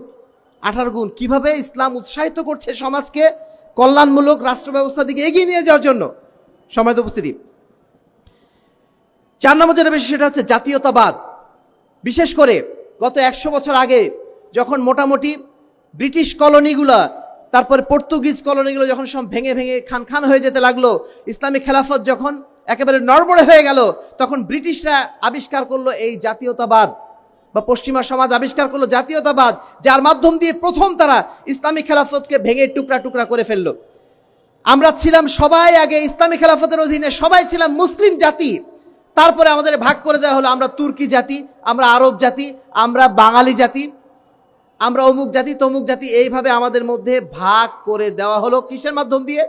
Speaker 1: 18 গুণ। কিভাবে ইসলাম উৎসাহিত করছে সমাজকে কল্যাণমূলক রাষ্ট্র ব্যবস্থার দিকে এগিয়ে নিয়ে যাওয়ার জন্য। সম্মানিত উপস্থিতি, 4 নম্বর যেটা বেশি, সেটা হচ্ছে জাতীয়তাবাদ। বিশেষ করে গত 100 বছর আগে যখন মোটামুটি ব্রিটিশ কলোনিগুলা, তারপরে পর্তুগিজ কলোনিগুলো যখন সব ভেঙে খান হয়ে যেতে লাগলো, ইসলামী খেলাফত যখন একেবারে নড়বড়ে হয়ে গেল, তখন ব্রিটিশরা আবিষ্কার করলো এই জাতীয়তাবাদ, বা পশ্চিমা সমাজ আবিষ্কার করলো জাতীয়তাবাদ, যার মাধ্যম দিয়ে প্রথম তারা ইসলামী খেলাফতকে ভেঙে টুকরা টুকরা করে ফেললো। আমরা ছিলাম সবাই আগে ইসলামী খেলাফতের অধীনে, সবাই ছিলাম মুসলিম জাতি। তারপরে আমাদের ভাগ করে দেওয়া হলো, আমরা তুর্কি জাতি, আমরা আরব জাতি, আমরা বাঙালি জাতি, আমরা অমুক জাতি তমুক জাতি। এইভাবে আমাদের মধ্যে ভাগ করে দেওয়া হলো কিসের মাধ্যম দিয়ে?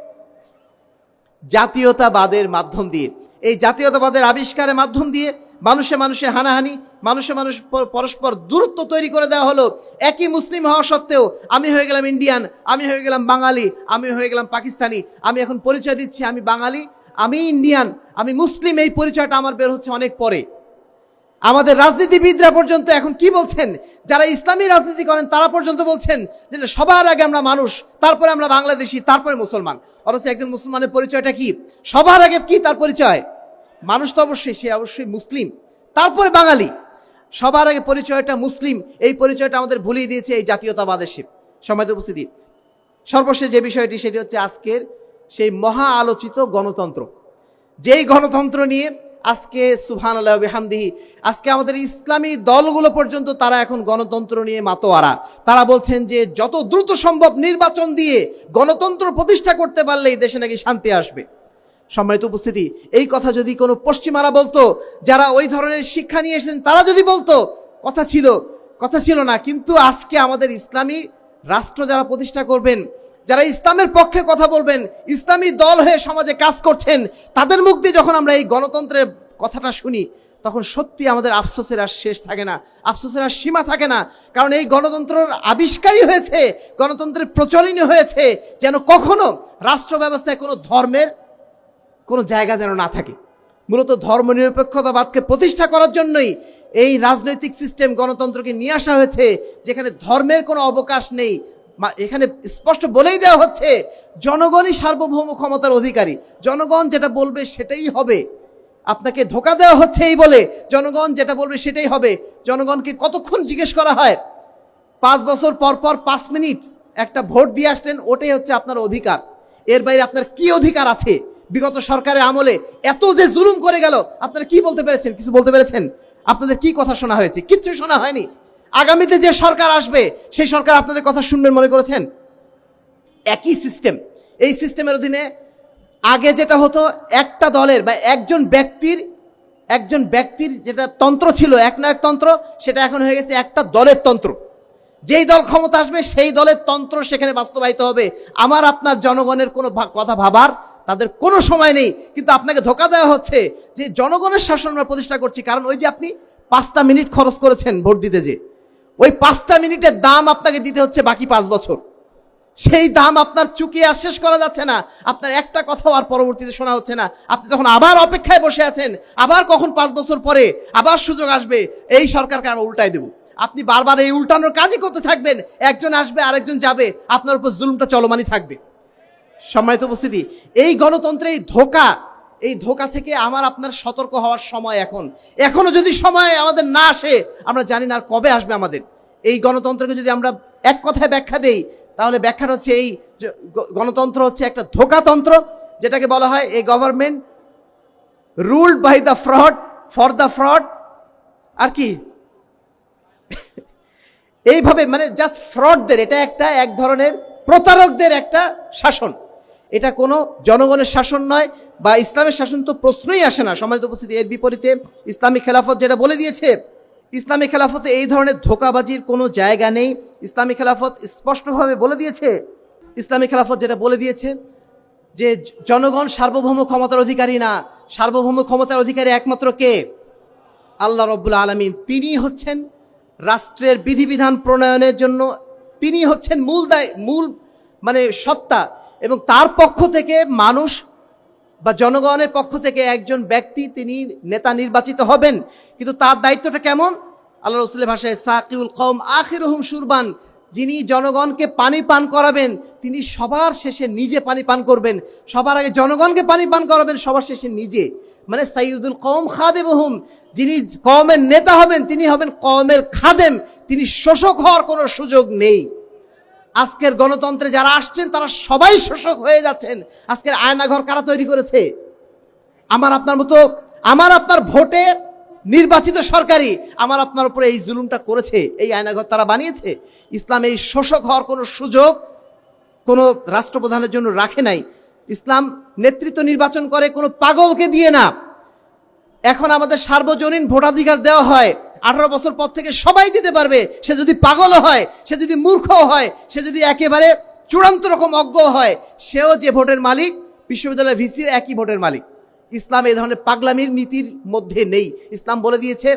Speaker 1: জাতীয়তাবাদের মাধ্যম দিয়ে। এই জাতীয়তাবাদের আবিষ্কারের মাধ্যম দিয়ে মানুষে হানাহানি, মানুষ পরস্পর দূরত্ব তৈরি করে দেওয়া হলো। একই মুসলিম হওয়া সত্ত্বেও আমি হয়ে গেলাম ইন্ডিয়ান, আমি হয়ে গেলাম বাঙালি, আমি হয়ে গেলাম পাকিস্তানি। আমি এখন পরিচয় দিচ্ছি আমি বাঙালি, আমি ইন্ডিয়ান, আমি মুসলিম, এই পরিচয়টা আমার বের হচ্ছে অনেক পরে। আমাদের রাজনীতিবিদরা পর্যন্ত এখন কি বলছেন, যারা ইসলামী রাজনীতি করেন তারা পর্যন্ত বলছেন যে সবার আগে আমরা মানুষ, তারপরে আমরা বাংলাদেশি, তারপরে মুসলমান। অথচ একজন মুসলমানের পরিচয়টা কি? সবার আগে কি তার পরিচয়? মানুষ তো অবশ্যই, সে অবশ্যই মুসলিম, তারপরে বাঙালি, সবার আগে পরিচয়টা মুসলিম। এই পরিচয়টা আমাদের ভুলিয়ে দিয়েছে এই জাতীয়তাবাদের শিব। সম্মানিত উপস্থিতি, সর্বশেষ যে বিষয়টি, সেটি হচ্ছে আজকের সেই মহা আলোচিত গণতন্ত্র। যেই গণতন্ত্র নিয়ে আজকে সুবহানাল্লাহ ওয়া বিহামদিহি আজকে আমাদের ইসলামী দলগুলো পর্যন্ত তারা এখন গণতন্ত্র নিয়ে মাতোয়ারা। তারা বলছেন যে যত দ্রুত সম্ভব নির্বাচন দিয়ে গণতন্ত্র প্রতিষ্ঠা করতে পারলেই দেশে নাকি শান্তি আসবে। সম্মানিত উপস্থিতি, এই কথা যদি কোনো পশ্চিমারা বলতো, যারা ওই ধরনের শিক্ষা নিয়ে এসেছেন তারা যদি বলতো, কথা ছিল না। কিন্তু আজকে আমাদের ইসলামী রাষ্ট্র যারা প্রতিষ্ঠা করবেন, যারা ইসলামের পক্ষে কথা বলবেন, ইসলামী দল হয়ে সমাজে কাজ করছেন, তাদের মুখ দিয়ে যখন আমরা এই গণতন্ত্রের কথাটা শুনি, তখন সত্যি আমাদের আফসোসের আর শেষ থাকে না, আফসোসের আর সীমা থাকে না। কারণ এই গণতন্ত্রের আবিষ্কারই হয়েছে, গণতন্ত্রের প্রচলনই হয়েছে যেন কখনো রাষ্ট্র ব্যবস্থায় কোনো ধর্মের কোনো জায়গা যেন না থাকে। মূলত ধর্মনিরপেক্ষতাবাদকে প্রতিষ্ঠা করার জন্যই এই রাজনৈতিক সিস্টেম গণতন্ত্রকে নিয়ে আসা হয়েছে, যেখানে ধর্মের কোনো অবকাশ নেই। এখানে স্পষ্ট বলেই দেওয়া হচ্ছে জনগণই সার্বভৌম ক্ষমতার অধিকারী, জনগণ যেটা বলবে সেটাই হবে। আপনাকে ধোঁকা দেওয়া হচ্ছে এই বলে জনগণ যেটা বলবে সেটাই হবে। জনগণকে কতক্ষণ জিজ্ঞেস করা হয়? 5 বছর পর 5 মিনিট একটা ভোট দিয়ে আসলেন, ওটাই হচ্ছে আপনার অধিকার। এর বাইরে আপনার কি অধিকার আছে? বিগত সরকারের আমলে এত যে জুলুম করে গেল, আপনারা কি বলতে পেরেছেন? কিছু বলতে পেরেছেন? আপনাদের কি কথা শোনা হয়েছে? কিচ্ছু শোনা হয়নি। আগামীতে যে সরকার আসবে সেই সরকার আপনাদের কথা শুনবেন মনে করেছেন? একই সিস্টেম। এই সিস্টেমের অধীনে আগে যেটা হতো, একটা দলের বা একজন ব্যক্তির যেটা তন্ত্র ছিল, একনায়ক তন্ত্র, সেটা এখন হয়ে গেছে একটা দলের তন্ত্র। যেই দল ক্ষমতা আসবে সেই দলের তন্ত্র সেখানে বাস্তবায়িত হবে। আমার আপনার জনগণের কোনো কথা ভাবার তাদের কোনো সময় নেই। কিন্তু আপনাকে ধোঁকা দেওয়া হচ্ছে যে জনগণের শাসন আমরা প্রতিষ্ঠা করছি। কারণ ওই যে আপনি 5টা মিনিট খরচ করেছেন ভোট দিতে, যে ওই 5টা মিনিটের দাম আপনাকে দিতে হচ্ছে বাকি 5 বছর। সেই দাম আপনার চুকিয়ে আর শেষ করা যাচ্ছে না। আপনার একটা কথাও আর পরবর্তীতে শোনা হচ্ছে না। আপনি তখন আবার অপেক্ষায় বসে আছেন, আবার কখন 5 বছর পরে আবার সুযোগ আসবে, এই সরকারকে আমরা উল্টাই দেব। আপনি বারবার এই উল্টানোর কাজই করতে থাকবেন। একজন আসবে, আরেকজন যাবে, আপনার উপর জুলুমটা চলমানই থাকবে। সম্মানিত উপস্থিতি, এই গণতন্ত্রের এই ধোঁকা থেকে আমার আপনার সতর্ক হওয়ার সময় এখনো যদি সময় আমাদের না আসে, আমরা জানি না আর কবে আসবে আমাদের। এই গণতন্ত্রকে যদি আমরা এক কথায় ব্যাখ্যা দেই, তাহলে ব্যাখ্যাটা হচ্ছে এই গণতন্ত্র হচ্ছে একটা ধোঁকাতন্ত্র, যেটাকে বলা হয় এই government ruled by the fraud for the fraud. আর কি এইভাবে মানে জাস্ট ফ্রডদের, এটা এক ধরনের প্রতারকদের একটা শাসন। এটা কোনো জনগণের শাসন নয়, বা ইসলামের শাসন তো প্রশ্নই আসে না। সম্মানিত উপস্থিতি, এর বিপরীতে ইসলামী খেলাফত যেটা বলে দিয়েছে, ইসলামী খেলাফতে এই ধরনের ধোঁকাবাজির কোনো জায়গা নেই। ইসলামী খেলাফত স্পষ্টভাবে বলে দিয়েছে, ইসলামী খেলাফত যেটা বলে দিয়েছে যে জনগণ সার্বভৌম ক্ষমতার অধিকারী না, সার্বভৌম ক্ষমতার অধিকারী একমাত্র কে? আল্লাহ রাব্বুল আলামিন। তিনি হচ্ছেন রাষ্ট্রের বিধিবিধান প্রণয়নের জন্য, তিনি হচ্ছেন মূল মানে সত্তা, এবং তার পক্ষ থেকে মানুষ বা জনগণের পক্ষ থেকে একজন ব্যক্তি তিনি নেতা নির্বাচিত হবেন। কিন্তু তার দায়িত্বটা কেমন? আল্লাহ রাসূলের ভাষায় সাকিউল কওম আখিরুহুম শুরবান, যিনি জনগণকে পানি পান করাবেন, তিনি সবার শেষে নিজে পানি পান করবেন। সবার আগে জনগণকে পানি পান করাবেন, সবার শেষে নিজে। মানে সাইয়্যিদুল কওম খাদেমুহুম, যিনি কওমের নেতা হবেন তিনি হবেন কওমের খাদেম, তিনি শোষক হওয়ার কোনো সুযোগ নেই। আজকের গণতন্ত্রে যারা আসছেন তারা সবাই শোষক হয়ে যাচ্ছেন। আজকের আয়নাঘর কারা তৈরি করেছে? আমার আপনার ভোটে নির্বাচিত সরকারই আমার আপনার উপরে এই জুলুমটা করেছে, এই আয়নাঘর তারা বানিয়েছে। ইসলাম এই শোষক হওয়ার কোনো সুযোগ কোনো রাষ্ট্রপ্রধানের জন্য রাখে নাই। ইসলাম নেতৃত্ব নির্বাচন করে কোনো পাগলকে দিয়ে না। এখন আমাদের সার্বজনীন ভোটাধিকার দেওয়া হয়, 18 বছর পর থেকে সবাই দিতে পারবে। সে যদি পাগল হয়, সে যদি মূর্খ হয়, সে যদি একেবারে চূড়ান্ত রকম অজ্ঞ হয়, সেও যে ভোটের মালিক, বিশ্ববিদ্যালয়ের ভিসিও একই ভোটের মালিক। ইসলাম এই ধরনের পাগলামির নীতির মধ্যে নেই। ইসলাম বলে দিয়েছে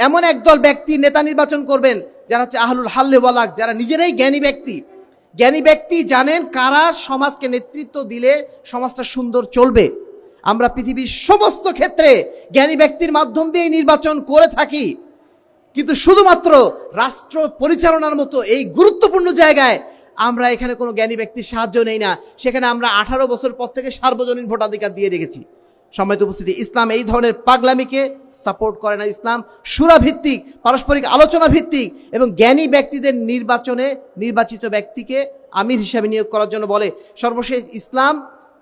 Speaker 1: এমন একদল ব্যক্তি নেতা নির্বাচন করবেন যারা হচ্ছে আহলুল হাল্লে ওয়াল আকদ, যারা নিজেরাই জ্ঞানী ব্যক্তি, জানেন কারা সমাজকে নেতৃত্ব দিলে সমাজটা সুন্দর চলবে। আমরা পৃথিবীর সমস্ত ক্ষেত্রে জ্ঞানী ব্যক্তির মাধ্যম দিয়ে নির্বাচন করে থাকি, কিন্তু শুধুমাত্র রাষ্ট্র পরিচালনার মতো এই গুরুত্বপূর্ণ জায়গায় আমরা এখানে কোনো জ্ঞানী ব্যক্তির সাহায্য নেই না। সেখানে আমরা 18 বছর পর থেকে সার্বজনীন ভোটাধিকার দিয়ে রেখেছি। সম্মানিত উপস্থিতি, ইসলাম এই ধরনের পাগলামিকে সাপোর্ট করে না। ইসলাম শূরা ভিত্তিক, পারস্পরিক আলোচনা ভিত্তিক এবং জ্ঞানী ব্যক্তিদের নির্বাচনে নির্বাচিত ব্যক্তিকে আমির হিসাবে নিয়োগ করার জন্য বলে। সর্বশেষ ইসলাম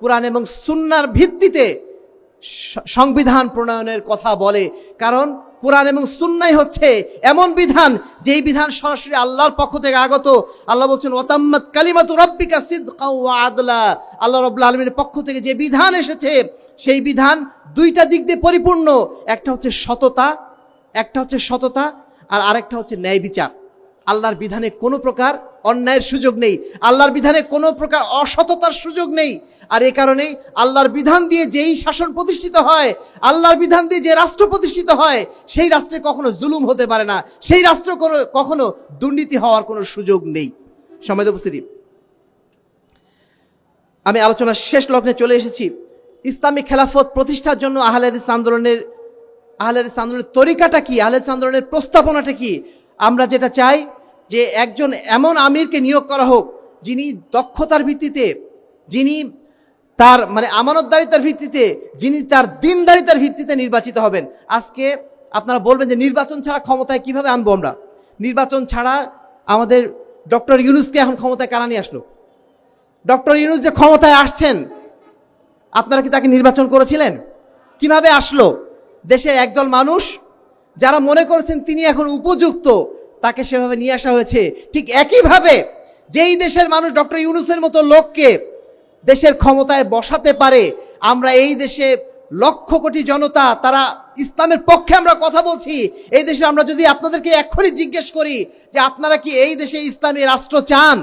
Speaker 1: কোরআন এবং সুন্নাহর ভিত্তিতে সংবিধান প্রণয়নের কথা বলে, কারণ কোরআন এবং সুন্নাহ হচ্ছে এমন বিধান যেই বিধান সরাসরি আল্লাহর পক্ষ থেকে আগত। আল্লাহ বলছেন ওয়াতাম্মাত কালিমাতু রাব্বিকা সিদকাও ওয়া আদলা। আল্লাহ রাব্বুল আলামিনের পক্ষ থেকে যে বিধান এসেছে সেই বিধান দুইটা দিক দিয়ে পরিপূর্ণ। একটা হচ্ছে সততা, আর আরেকটা হচ্ছে ন্যায় বিচার। আল্লাহর বিধানে কোনো প্রকার অন্যায়ের সুযোগ নেই, আল্লাহর বিধানে কোনো প্রকার অসততার সুযোগ নেই। আর এই কারণেই আল্লাহর বিধান দিয়ে যেই শাসন প্রতিষ্ঠিত হয়, আল্লাহর বিধান দিয়ে যে রাষ্ট্র প্রতিষ্ঠিত হয়, সেই রাষ্ট্রে কখনো জুলুম হতে পারে না, সেই রাষ্ট্র কখনো দুর্নীতি হওয়ার কোনো সুযোগ নেই। সম্মানিত উপস্থিতি, আমি আলোচনার শেষ লগ্নে চলে এসেছি। ইসলামী খেলাফত প্রতিষ্ঠার জন্য আহলে হাদিস আন্দোলনের তরিকাটা কি, আহলে হাদিস আন্দোলনের প্রস্তাবনাটা কি? আমরা যেটা চাই যে একজন এমন আমিরকে নিয়োগ করা হোক যিনি দক্ষতার ভিত্তিতে, যিনি তার আমানতদারিতার ভিত্তিতে, যিনি তার দিনদারিতার ভিত্তিতে নির্বাচিত হবেন। আজকে আপনারা বলবেন যে নির্বাচন ছাড়া ক্ষমতায় কিভাবে আনবো আমরা? নির্বাচন ছাড়া আমাদের ডক্টর ইউনূসকে এখন ক্ষমতায় কারা নিয়ে আসলো? ডক্টর ইউনূস যে ক্ষমতায় আসছেন, আপনারা কি তাকে নির্বাচন করেছিলেন? কিভাবে আসলো? দেশের একদল মানুষ যারা মনে করেছেন তিনি এখন উপযুক্ত, তাকে সেভাবে নিয়ে আসা হয়েছে। ঠিক একইভাবে যেই দেশের মানুষ ডক্টর ইউনূসের মতো লোককে দেশের ক্ষমতায় বসাতে পারে, আমরা এই দেশে লক্ষ কোটি জনতা, তারা ইসলামের পক্ষে আমরা কথা বলছি। এই দেশে আমরা যদি আপনাদেরকে এক্ষুনি জিজ্ঞেস করি যে আপনারা কি এই দেশে ইসলামী রাষ্ট্র চান?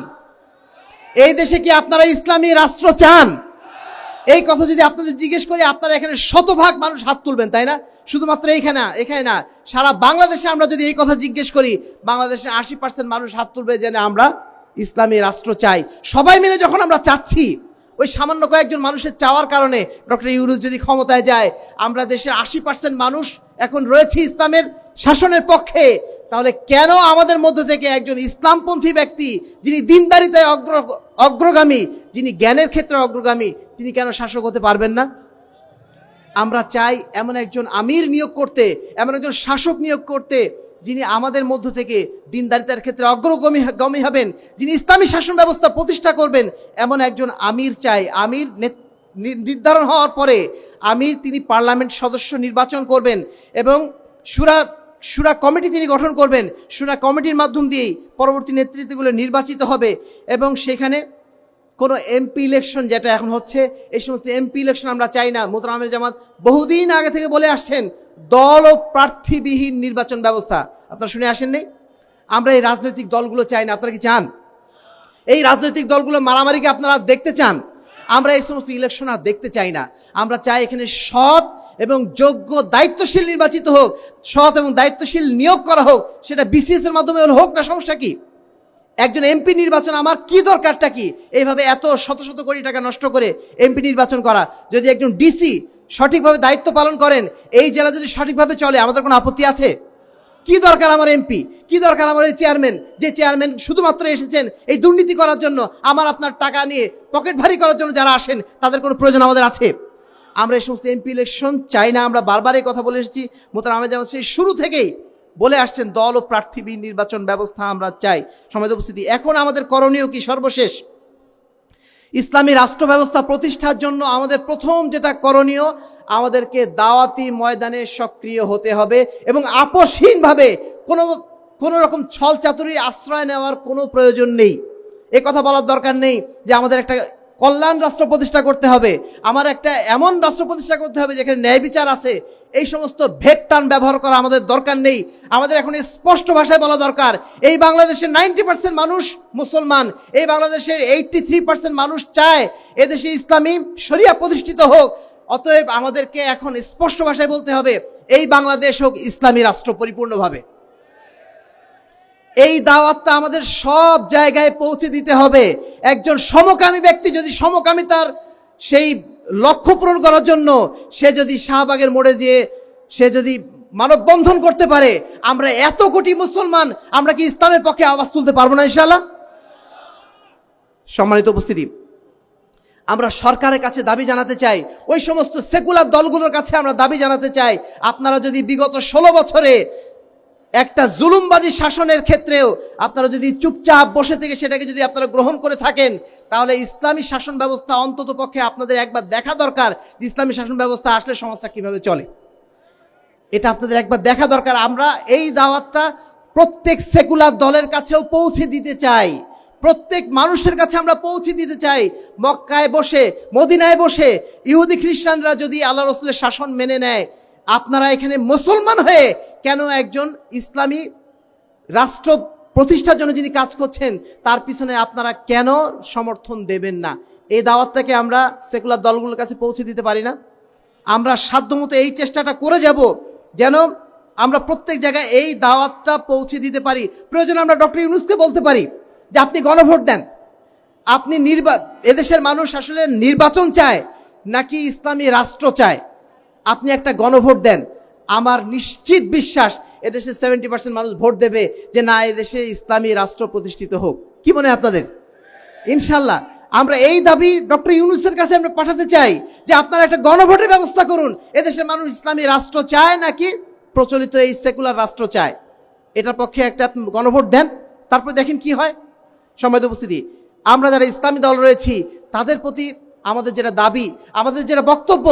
Speaker 1: এই দেশে কি আপনারা ইসলামী রাষ্ট্র চান? এই কথা যদি আপনাদের জিজ্ঞেস করি, আপনারা এখানে শতভাগ মানুষ হাত তুলবেন, তাই না? শুধুমাত্র এখানে না, সারা বাংলাদেশে আমরা যদি এই কথা জিজ্ঞেস করি, বাংলাদেশে 80% মানুষ হাত তুলবে যে আমরা ইসলামী রাষ্ট্র চাই। সবাই মিলে যখন আমরা চাচ্ছি, ওই সামান্য কয়েকজন মানুষের চাওয়ার কারণে ডক্টর ইউনূস যদি ক্ষমতায় যায়, আমরা দেশের 80% মানুষ এখন রয়েছে ইসলামের শাসনের পক্ষে, তাহলে কেন আমাদের মধ্য থেকে একজন ইসলামপন্থী ব্যক্তি, যিনি দিনদারিতায় অগ্রগামী, যিনি জ্ঞানের ক্ষেত্রে অগ্রগামী, তিনি কেন শাসক হতে পারবেন না? আমরা চাই এমন একজন আমির নিয়োগ করতে, এমন একজন শাসক নিয়োগ করতে, যিনি আমাদের মধ্য থেকে দিনদারিতার ক্ষেত্রে অগ্রগামী হবেন, যিনি ইসলামী শাসন ব্যবস্থা প্রতিষ্ঠা করবেন, এমন একজন আমির চাই। আমির নির্ধারণ হওয়ার পরে তিনি পার্লামেন্ট সদস্য নির্বাচন করবেন এবং শুরা কমিটি তিনি গঠন করবেন। শুরা কমিটির মাধ্যম দিয়েই পরবর্তী নেতৃত্বগুলো নির্বাচিত হবে এবং সেখানে কোনো এমপি ইলেকশন যেটা এখন হচ্ছে, এই সমস্ত এমপি ইলেকশন আমরা চাই না। মোহতারাম আমির জামাত বহুদিন আগে থেকে বলে আসছেন দল ও প্রার্থীবিহীন নির্বাচন ব্যবস্থা। আপনারা শুনে আসেননি? আমরা এই রাজনৈতিক দলগুলো চাই না। আপনারা কি চান? এই রাজনৈতিক দলগুলো মারামারিকে আপনারা দেখতে চান? আমরা এই সমস্ত ইলেকশন আর দেখতে চাই না। আমরা চাই এখানে সৎ এবং যোগ্য দায়িত্বশীল নির্বাচিত হোক, সৎ এবং দায়িত্বশীল নিয়োগ করা হোক। সেটা বিসিএস এর মাধ্যমে হোক না, সমস্যা কি? একজন এমপি নির্বাচন আমার কি দরকারটা কি? এইভাবে এত শত শত কোটি টাকা নষ্ট করে এমপি নির্বাচন করা। যদি একজন ডিসি সঠিকভাবে দায়িত্ব পালন করেন, এই জেলা যদি সঠিকভাবে চলে, আমাদের কোনো আপত্তি আছে? কি দরকার আমার এমপি? কি দরকার আমার এই চেয়ারম্যান, যে চেয়ারম্যান শুধুমাত্র এসেছেন এই দুর্নীতি করার জন্য, আমার আপনার টাকা নিয়ে পকেট ভারী করার জন্য যারা আসেন, তাদের কোনো প্রয়োজন আমাদের আছে? আমরা এই সমস্ত এমপি ইলেকশন চাই না। আমরা বারবার এই কথা বলে এসেছি। মোহতারাম আমির জামাত সেই শুরু থেকেই বলে আসছেন দল ও প্রার্থীবিহীন নির্বাচন ব্যবস্থা আমরা চাই। সম্মানিত উপস্থিতি, এখন আমাদের করণীয় কি? সর্বশেষ ইসলামী রাষ্ট্র ব্যবস্থা প্রতিষ্ঠার জন্য আমাদের প্রথম যেটা করণীয়, আমাদেরকে দাওয়াতি ময়দানে সক্রিয় হতে হবে এবং আপোষহীনভাবে কোনো রকম ছল চাতুরির আশ্রয় নেওয়ার কোনো প্রয়োজন নেই। এ কথা বলার দরকার নেই যে আমাদের একটা কল্যাণ রাষ্ট্র প্রতিষ্ঠা করতে হবে, আমার একটা এমন রাষ্ট্র প্রতিষ্ঠা করতে হবে যেখানে ন্যায় বিচার আছে। এই সমস্ত ভেগ টান ব্যবহার করা আমাদের দরকার নেই। আমাদের এখন স্পষ্ট ভাষায় বলা দরকার, এই বাংলাদেশের 90% মানুষ মুসলমান, এই বাংলাদেশের 83% মানুষ চায় এদেশে ইসলামী শরিয়া প্রতিষ্ঠিত হোক। অতএব আমাদেরকে এখন স্পষ্ট ভাষায় বলতে হবে, এই বাংলাদেশ হোক ইসলামী রাষ্ট্র পরিপূর্ণভাবে। এই দাওয়াতটা আমাদের সব জায়গায় পৌঁছে দিতে হবে। একজন সমকামী ব্যক্তি যদি সমকামিতার সেই লক্ষ্য পূরণ করার জন্য সে যদি শাহবাগের মোড়ে যেয়ে সে যদি মানববন্ধন করতে পারে, আমরা এত কোটি মুসলমান, আমরা কি ইসলামের পক্ষে আওয়াজ তুলতে পারবো না ইনশাআল্লাহ? সম্মানিত উপস্থিতি, আমরা সরকারের কাছে দাবি জানাতে চাই, ওই সমস্ত সেকুলার দলগুলোর কাছে আমরা দাবি জানাতে চাই, আপনারা যদি বিগত 16 বছরে একটা জুলুমবাদী শাসনের ক্ষেত্রেও আপনারা যদি চুপচাপ বসে থেকে সেটাকে যদি আপনারা গ্রহণ করে থাকেন, তাহলে ইসলামী শাসন ব্যবস্থা অন্তত পক্ষে আপনাদের একবার দেখা দরকার যে ইসলামী শাসন ব্যবস্থা আসলে সমাজটা কিভাবে চলে। এটা আপনাদের একবার দেখা দরকার। আমরা এই দাওয়াতটা প্রত্যেক সেকুলার দলের কাছেও পৌঁছে দিতে চাই, প্রত্যেক মানুষের কাছে আমরা পৌঁছে দিতে চাই। মক্কায় বসে, মদিনায় বসে ইহুদি খ্রিস্টানরা যদি আল্লাহ রসুলের শাসন মেনে নেয়, আপনারা এখানে মুসলমান হয়ে কেন একজন ইসলামী রাষ্ট্র প্রতিষ্ঠার জন্য যিনি কাজ করছেন তার পিছনে আপনারা কেন সমর্থন দেবেন না? এই দাওয়াতটাকে আমরা সেকুলার দলগুলোর কাছে পৌঁছে দিতে পারি না? আমরা সাধ্যমতো এই চেষ্টাটা করে যাব যেন আমরা প্রত্যেক জায়গায় এই দাওয়াতটা পৌঁছে দিতে পারি। প্রয়োজন আমরা ডক্টর ইউনূসকে বলতে পারি যে আপনি গণভোট দেন, আপনি এদেশের মানুষ আসলে নির্বাচন চায় নাকি ইসলামী রাষ্ট্র চায়, আপনি একটা গণভোট দেন। আমার নিশ্চিত বিশ্বাস এদেশে 70% মানুষ ভোট দেবে যে না, এদেশে ইসলামী রাষ্ট্র প্রতিষ্ঠিত হোক। কি মনে হয় আপনাদের? ইনশাল্লাহ আমরা এই দাবি ডক্টর ইউনূসের কাছে আমরা পাঠাতে চাই যে আপনারা একটা গণভোটের ব্যবস্থা করুন। এদেশের মানুষ ইসলামী রাষ্ট্র চায় নাকি প্রচলিত এই সেকুলার রাষ্ট্র চায়, এটার পক্ষে একটা গণভোট দেন, তারপর দেখেন কি হয়। সম্মানিত উপস্থিতি, আমরা যারা ইসলামী দল রয়েছি তাদের প্রতি আমাদের যেটা দাবি, আমাদের যেটা বক্তব্য,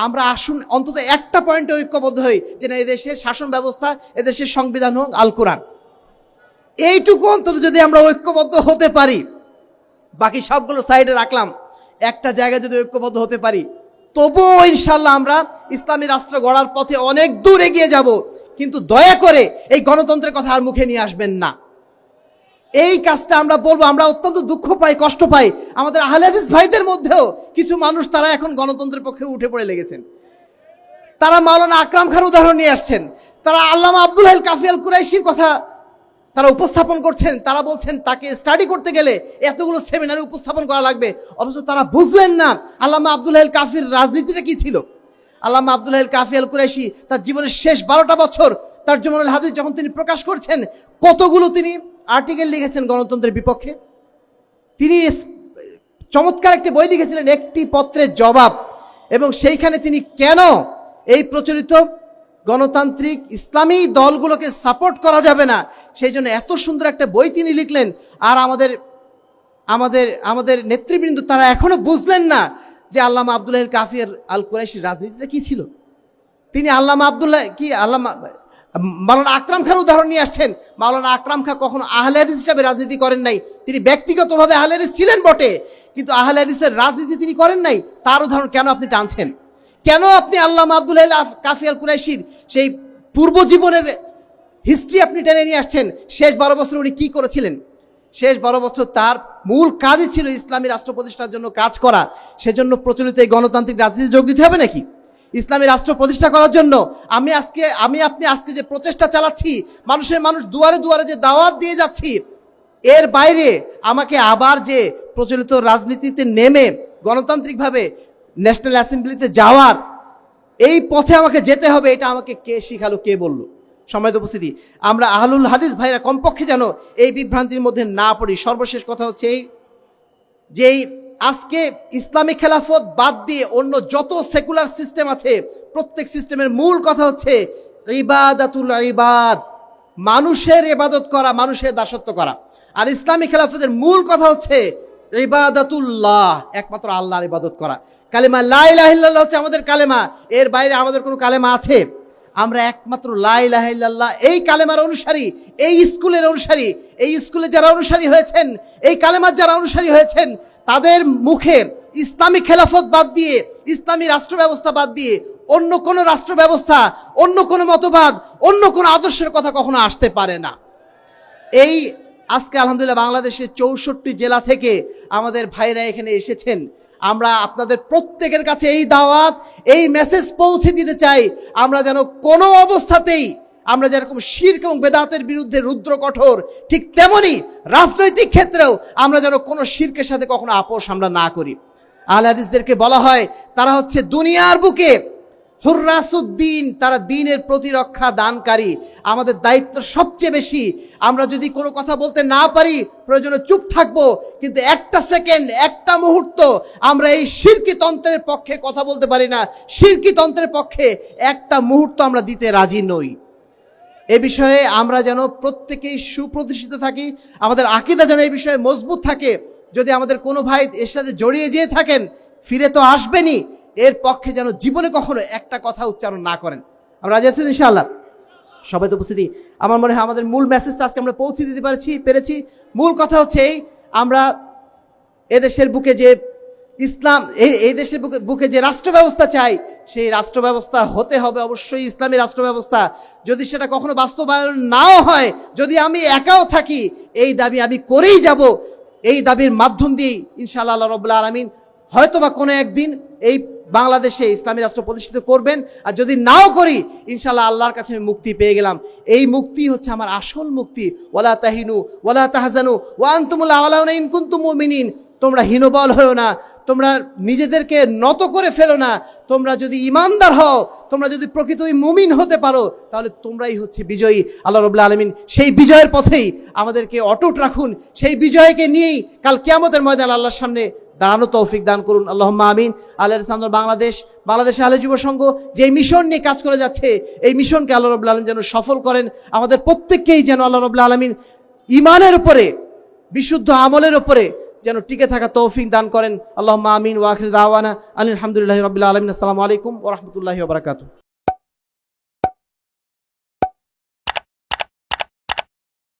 Speaker 1: আমরা আসুন অন্তত একটা পয়েন্টে ঐক্যবদ্ধ হই যে না, এদেশের শাসন ব্যবস্থা, এদেশের সংবিধান হোক আল কোরআন। এইটুকু অন্তত যদি আমরা ঐক্যবদ্ধ হতে পারি, বাকি সবগুলো সাইডে রাখলাম, একটা জায়গায় যদি ঐক্যবদ্ধ হতে পারি, তবুও ইনশাল্লাহ আমরা ইসলামী রাষ্ট্র গড়ার পথে অনেক দূর এগিয়ে যাব। কিন্তু দয়া করে এই গণতন্ত্রের কথা আর মুখে নিয়ে আসবেন না। এই কাজটা আমরা বলবো, আমরা অত্যন্ত দুঃখ পাই, কষ্ট পাই। আমাদের আহলে হাদিস ভাইদের মধ্যেও কিছু মানুষ তারা এখন গণতন্ত্রের পক্ষে উঠে পড়ে লেগেছেন। তারা মাওলানা আকরাম খান উদাহরণ নিয়ে আসছেন, তারা আল্লামা আব্দুল হাই কাফি আল কুরাইশির কথা তারা উপস্থাপন করছেন। তারা বলছেন তাকে স্টাডি করতে গেলে এতগুলো সেমিনারে উপস্থাপন করা লাগবে, অথচ তারা বুঝলেন না আল্লামা আব্দুল হাই কাফির রাজনীতিটা কি ছিল। আল্লামা আব্দুল হাই কাফি আল কুরাইশি তার জীবনের শেষ 12টা বছর তারজুমানুল হাদিস যখন তিনি প্রকাশ করছেন, কতগুলো তিনি আর্টিকেল লিখেছেন গণতন্ত্রের বিপক্ষে। তিনি চমৎকার একটি বই লিখেছিলেন, একটি পত্রের জবাব, এবং সেইখানে তিনি কেন এই প্রচলিত গণতান্ত্রিক ইসলামী দলগুলোকে সাপোর্ট করা যাবে না, সেই জন্য এত সুন্দর একটা বই তিনি লিখলেন। আর আমাদের আমাদের আমাদের নেতৃবৃন্দ তারা এখনো বুঝলেন না যে আল্লামা আব্দুল হাই কাফি আল কুরাইশির রাজনীতিটা কি ছিল। তিনি আল্লামা মাওলানা আকরাম খান উদাহরণ নিয়ে আসছেন। মাওলানা আকরাম খান কখনো আহলে হাদিস হিসাবে রাজনীতি করেন নাই। তিনি ব্যক্তিগতভাবে আহলে হাদিস ছিলেন বটে, কিন্তু আহলে হাদিসের রাজনীতি তিনি করেন নাই। তার উদাহরণ কেন আপনি টানছেন? কেন আপনি আল্লামা আব্দুল হাই কাফি আল কুরাইশির সেই পূর্ব জীবনের হিস্ট্রি আপনি টেনে নিয়ে আসছেন? শেষ 12 বছর উনি কি করেছিলেন? শেষ 12 বছর তার মূল কাজই ছিল ইসলামী রাষ্ট্র প্রতিষ্ঠার জন্য কাজ করা। সেজন্য প্রচলিত এই গণতান্ত্রিক রাজনীতি যোগ দিতে হবে নাকি? ইসলামী রাষ্ট্র প্রতিষ্ঠা করার জন্য আপনি আজকে যে প্রচেষ্টা চালাচ্ছি, মানুষ দুয়ারে দুয়ারে যে দাওয়াত দিয়ে যাচ্ছি, এর বাইরে আমাকে আবার যে প্রচলিত রাজনীতিতে নেমে গণতান্ত্রিকভাবে ন্যাশনাল অ্যাসেম্বলিতে যাওয়ার এই পথে আমাকে যেতে হবে, এটা আমাকে কে শিখালো, কে বলল? সম্মানিত উপস্থিতি, আমরা আহলুল হাদিস ভাইরা কমপক্ষে যেন এই বিভ্রান্তির মধ্যে না পড়ি। সর্বশেষ কথা হচ্ছে এই যে আজকে ইসলামিক খেলাফত বাদ দিয়ে অন্য যত সেকুলার সিস্টেম আছে, প্রত্যেক সিস্টেমের মূল কথা হচ্ছে ইবাদাতুল ইবাদ, মানুষের ইবাদত করা, মানুষের দাসত্ব করা। আর ইসলামিক খেলাফতের মূল কথা হচ্ছে ইবাদাতুল্লাহ, একমাত্র আল্লাহর ইবাদত করা। কালেমা লা ইলাহা ইল্লাল্লাহ হচ্ছে আমাদের কালেমা। এর বাইরে আমাদের কোনো কালেমা আছে? আমরা একমাত্র লা ইলাহা ইল্লাল্লাহ এই কালেমার অনুসারী, এই স্কুলের অনুসারী। এই স্কুলে যারা অনুসারী হয়েছেন, এই কালেমার যারা অনুসারী হয়েছেন, তাদের মুখে ইসলামী খেলাফত বাদ দিয়ে, ইসলামী রাষ্ট্র ব্যবস্থা বাদ দিয়ে অন্য কোনো রাষ্ট্র ব্যবস্থা, অন্য কোনো মতবাদ, অন্য কোনো আদর্শের কথা কখনো আসতে পারে না। এই আজকে আলহামদুলিল্লাহ বাংলাদেশের 64 জেলা থেকে আমাদের ভাইরা এখানে এসেছেন। আমরা আপনাদের প্রত্যেকের কাছে এই দাওয়াত, এই মেসেজ পৌঁছে দিতে চাই, আমরা যেন কোনো অবস্থাতেই, আমরা যেরকম শিরক এবং বেদাতের বিরুদ্ধে রুদ্র কঠোর, ঠিক তেমনি রাজনৈতিক ক্ষেত্রেও আমরা যেন কোনো শিরকের সাথে কখনো আপোষ আমরা না করি। আহলে হাদিসদেরকে বলা হয় তারা হচ্ছে দুনিয়ার বুকে হুররাসুদ্দিন, তারা দ্বীনের প্রতিরক্ষা দানকারী। আমাদের দায়িত্ব সবচেয়ে বেশি। আমরা যদি কোনো কথা বলতে না পারি, প্রয়োজনে চুপ থাকবো, কিন্তু একটা সেকেন্ড, একটা মুহূর্ত আমরা এই শিরকি তন্ত্রের পক্ষে কথা বলতে পারি না। শিরকি তন্ত্রের পক্ষে একটা মুহূর্ত আমরা দিতে রাজি নই। এ বিষয়ে আমরা যেন প্রত্যেকেই সুপ্রতিষ্ঠিত থাকি, আমাদের আকীদা যেন এই বিষয়ে মজবুত থাকে। যদি আমাদের কোনো ভাই এর সাথে জড়িয়ে যেয়ে থাকেন, ফিরে তো আসবেনই, এর পক্ষে যেন জীবনে কখনো একটা কথা উচ্চারণ না করেন। আমরা রাজি আছি ইনশাআল্লাহ? সবাই তো উপস্থিতি, আমার মনে হয় আমাদের মূল মেসেজটা আজকে আমরা পৌঁছে দিতে পেরেছি। মূল কথা হচ্ছে এই, আমরা এদেশের বুকে যে ইসলাম, এই দেশের বুকে যে রাষ্ট্র ব্যবস্থা চাই, সেই রাষ্ট্র ব্যবস্থা হতে হবে অবশ্যই ইসলামী রাষ্ট্র ব্যবস্থা। যদি সেটা কখনো বাস্তবায়ন নাও হয়, যদি আমি একাও থাকি, এই দাবি আমি করেই যাব। এই দাবির মাধ্যম দিয়ে ইনশাআল্লাহ আল্লাহ রাব্বুল আলামিন হয়তোবা কোনো একদিন এই বাংলাদেশে ইসলামী রাষ্ট্র প্রতিষ্ঠিত করবেন। আর যদি নাও করি, ইনশাআল্লাহ আল্লাহর কাছে আমি মুক্তি পেয়ে গেলাম। এই মুক্তি হচ্ছে আমার আসল মুক্তি। ওয়ালা তাহিনু ওয়ালা তাহজানু ওয়া আনতুমুল আ'লাউনা ইন কুনতুম মুমিনিন। তোমরা হীনবল হও না, তোমরা নিজেদেরকে নত করে ফেলো না। তোমরা যদি ঈমানদার হও, তোমরা যদি প্রকৃতই মুমিন হতে পারো, তাহলে তোমরাই হচ্ছে বিজয়ী। আল্লাহ রাব্বুল আলামিন সেই বিজয়ের পথেই আমাদেরকে অটুট রাখুন। সেই বিজয়কে নিয়েই কাল কিয়ামতের ময়দানে আল্লাহর সামনে দাঁড়ানো তৌফিক দান করুন। আল্লাহুম্মা আমিন। আল্লাহর সামনে বাংলাদেশ আহলে যুব সংঘ যে মিশন নিয়ে কাজ করে যাচ্ছে, এই মিশনকে আল্লাহ রাব্বুল আলামিন যেন সফল করেন। আমাদের প্রত্যেককেই যেন আল্লাহ রাব্বুল আলামিন ঈমানের উপরে, বিশুদ্ধ আমলের উপরে যেন টিকে থাকা তৌফিক দান করেন। আল্লাহুম্মা আমিন। ওয়া আখিরু দাওয়ানা আলহামদুলিল্লাহি রাব্বিল আলামিন। আসসালামু আলাইকুম ওয়া রাহমাতুল্লাহি ওয়া বারাকাতুহু।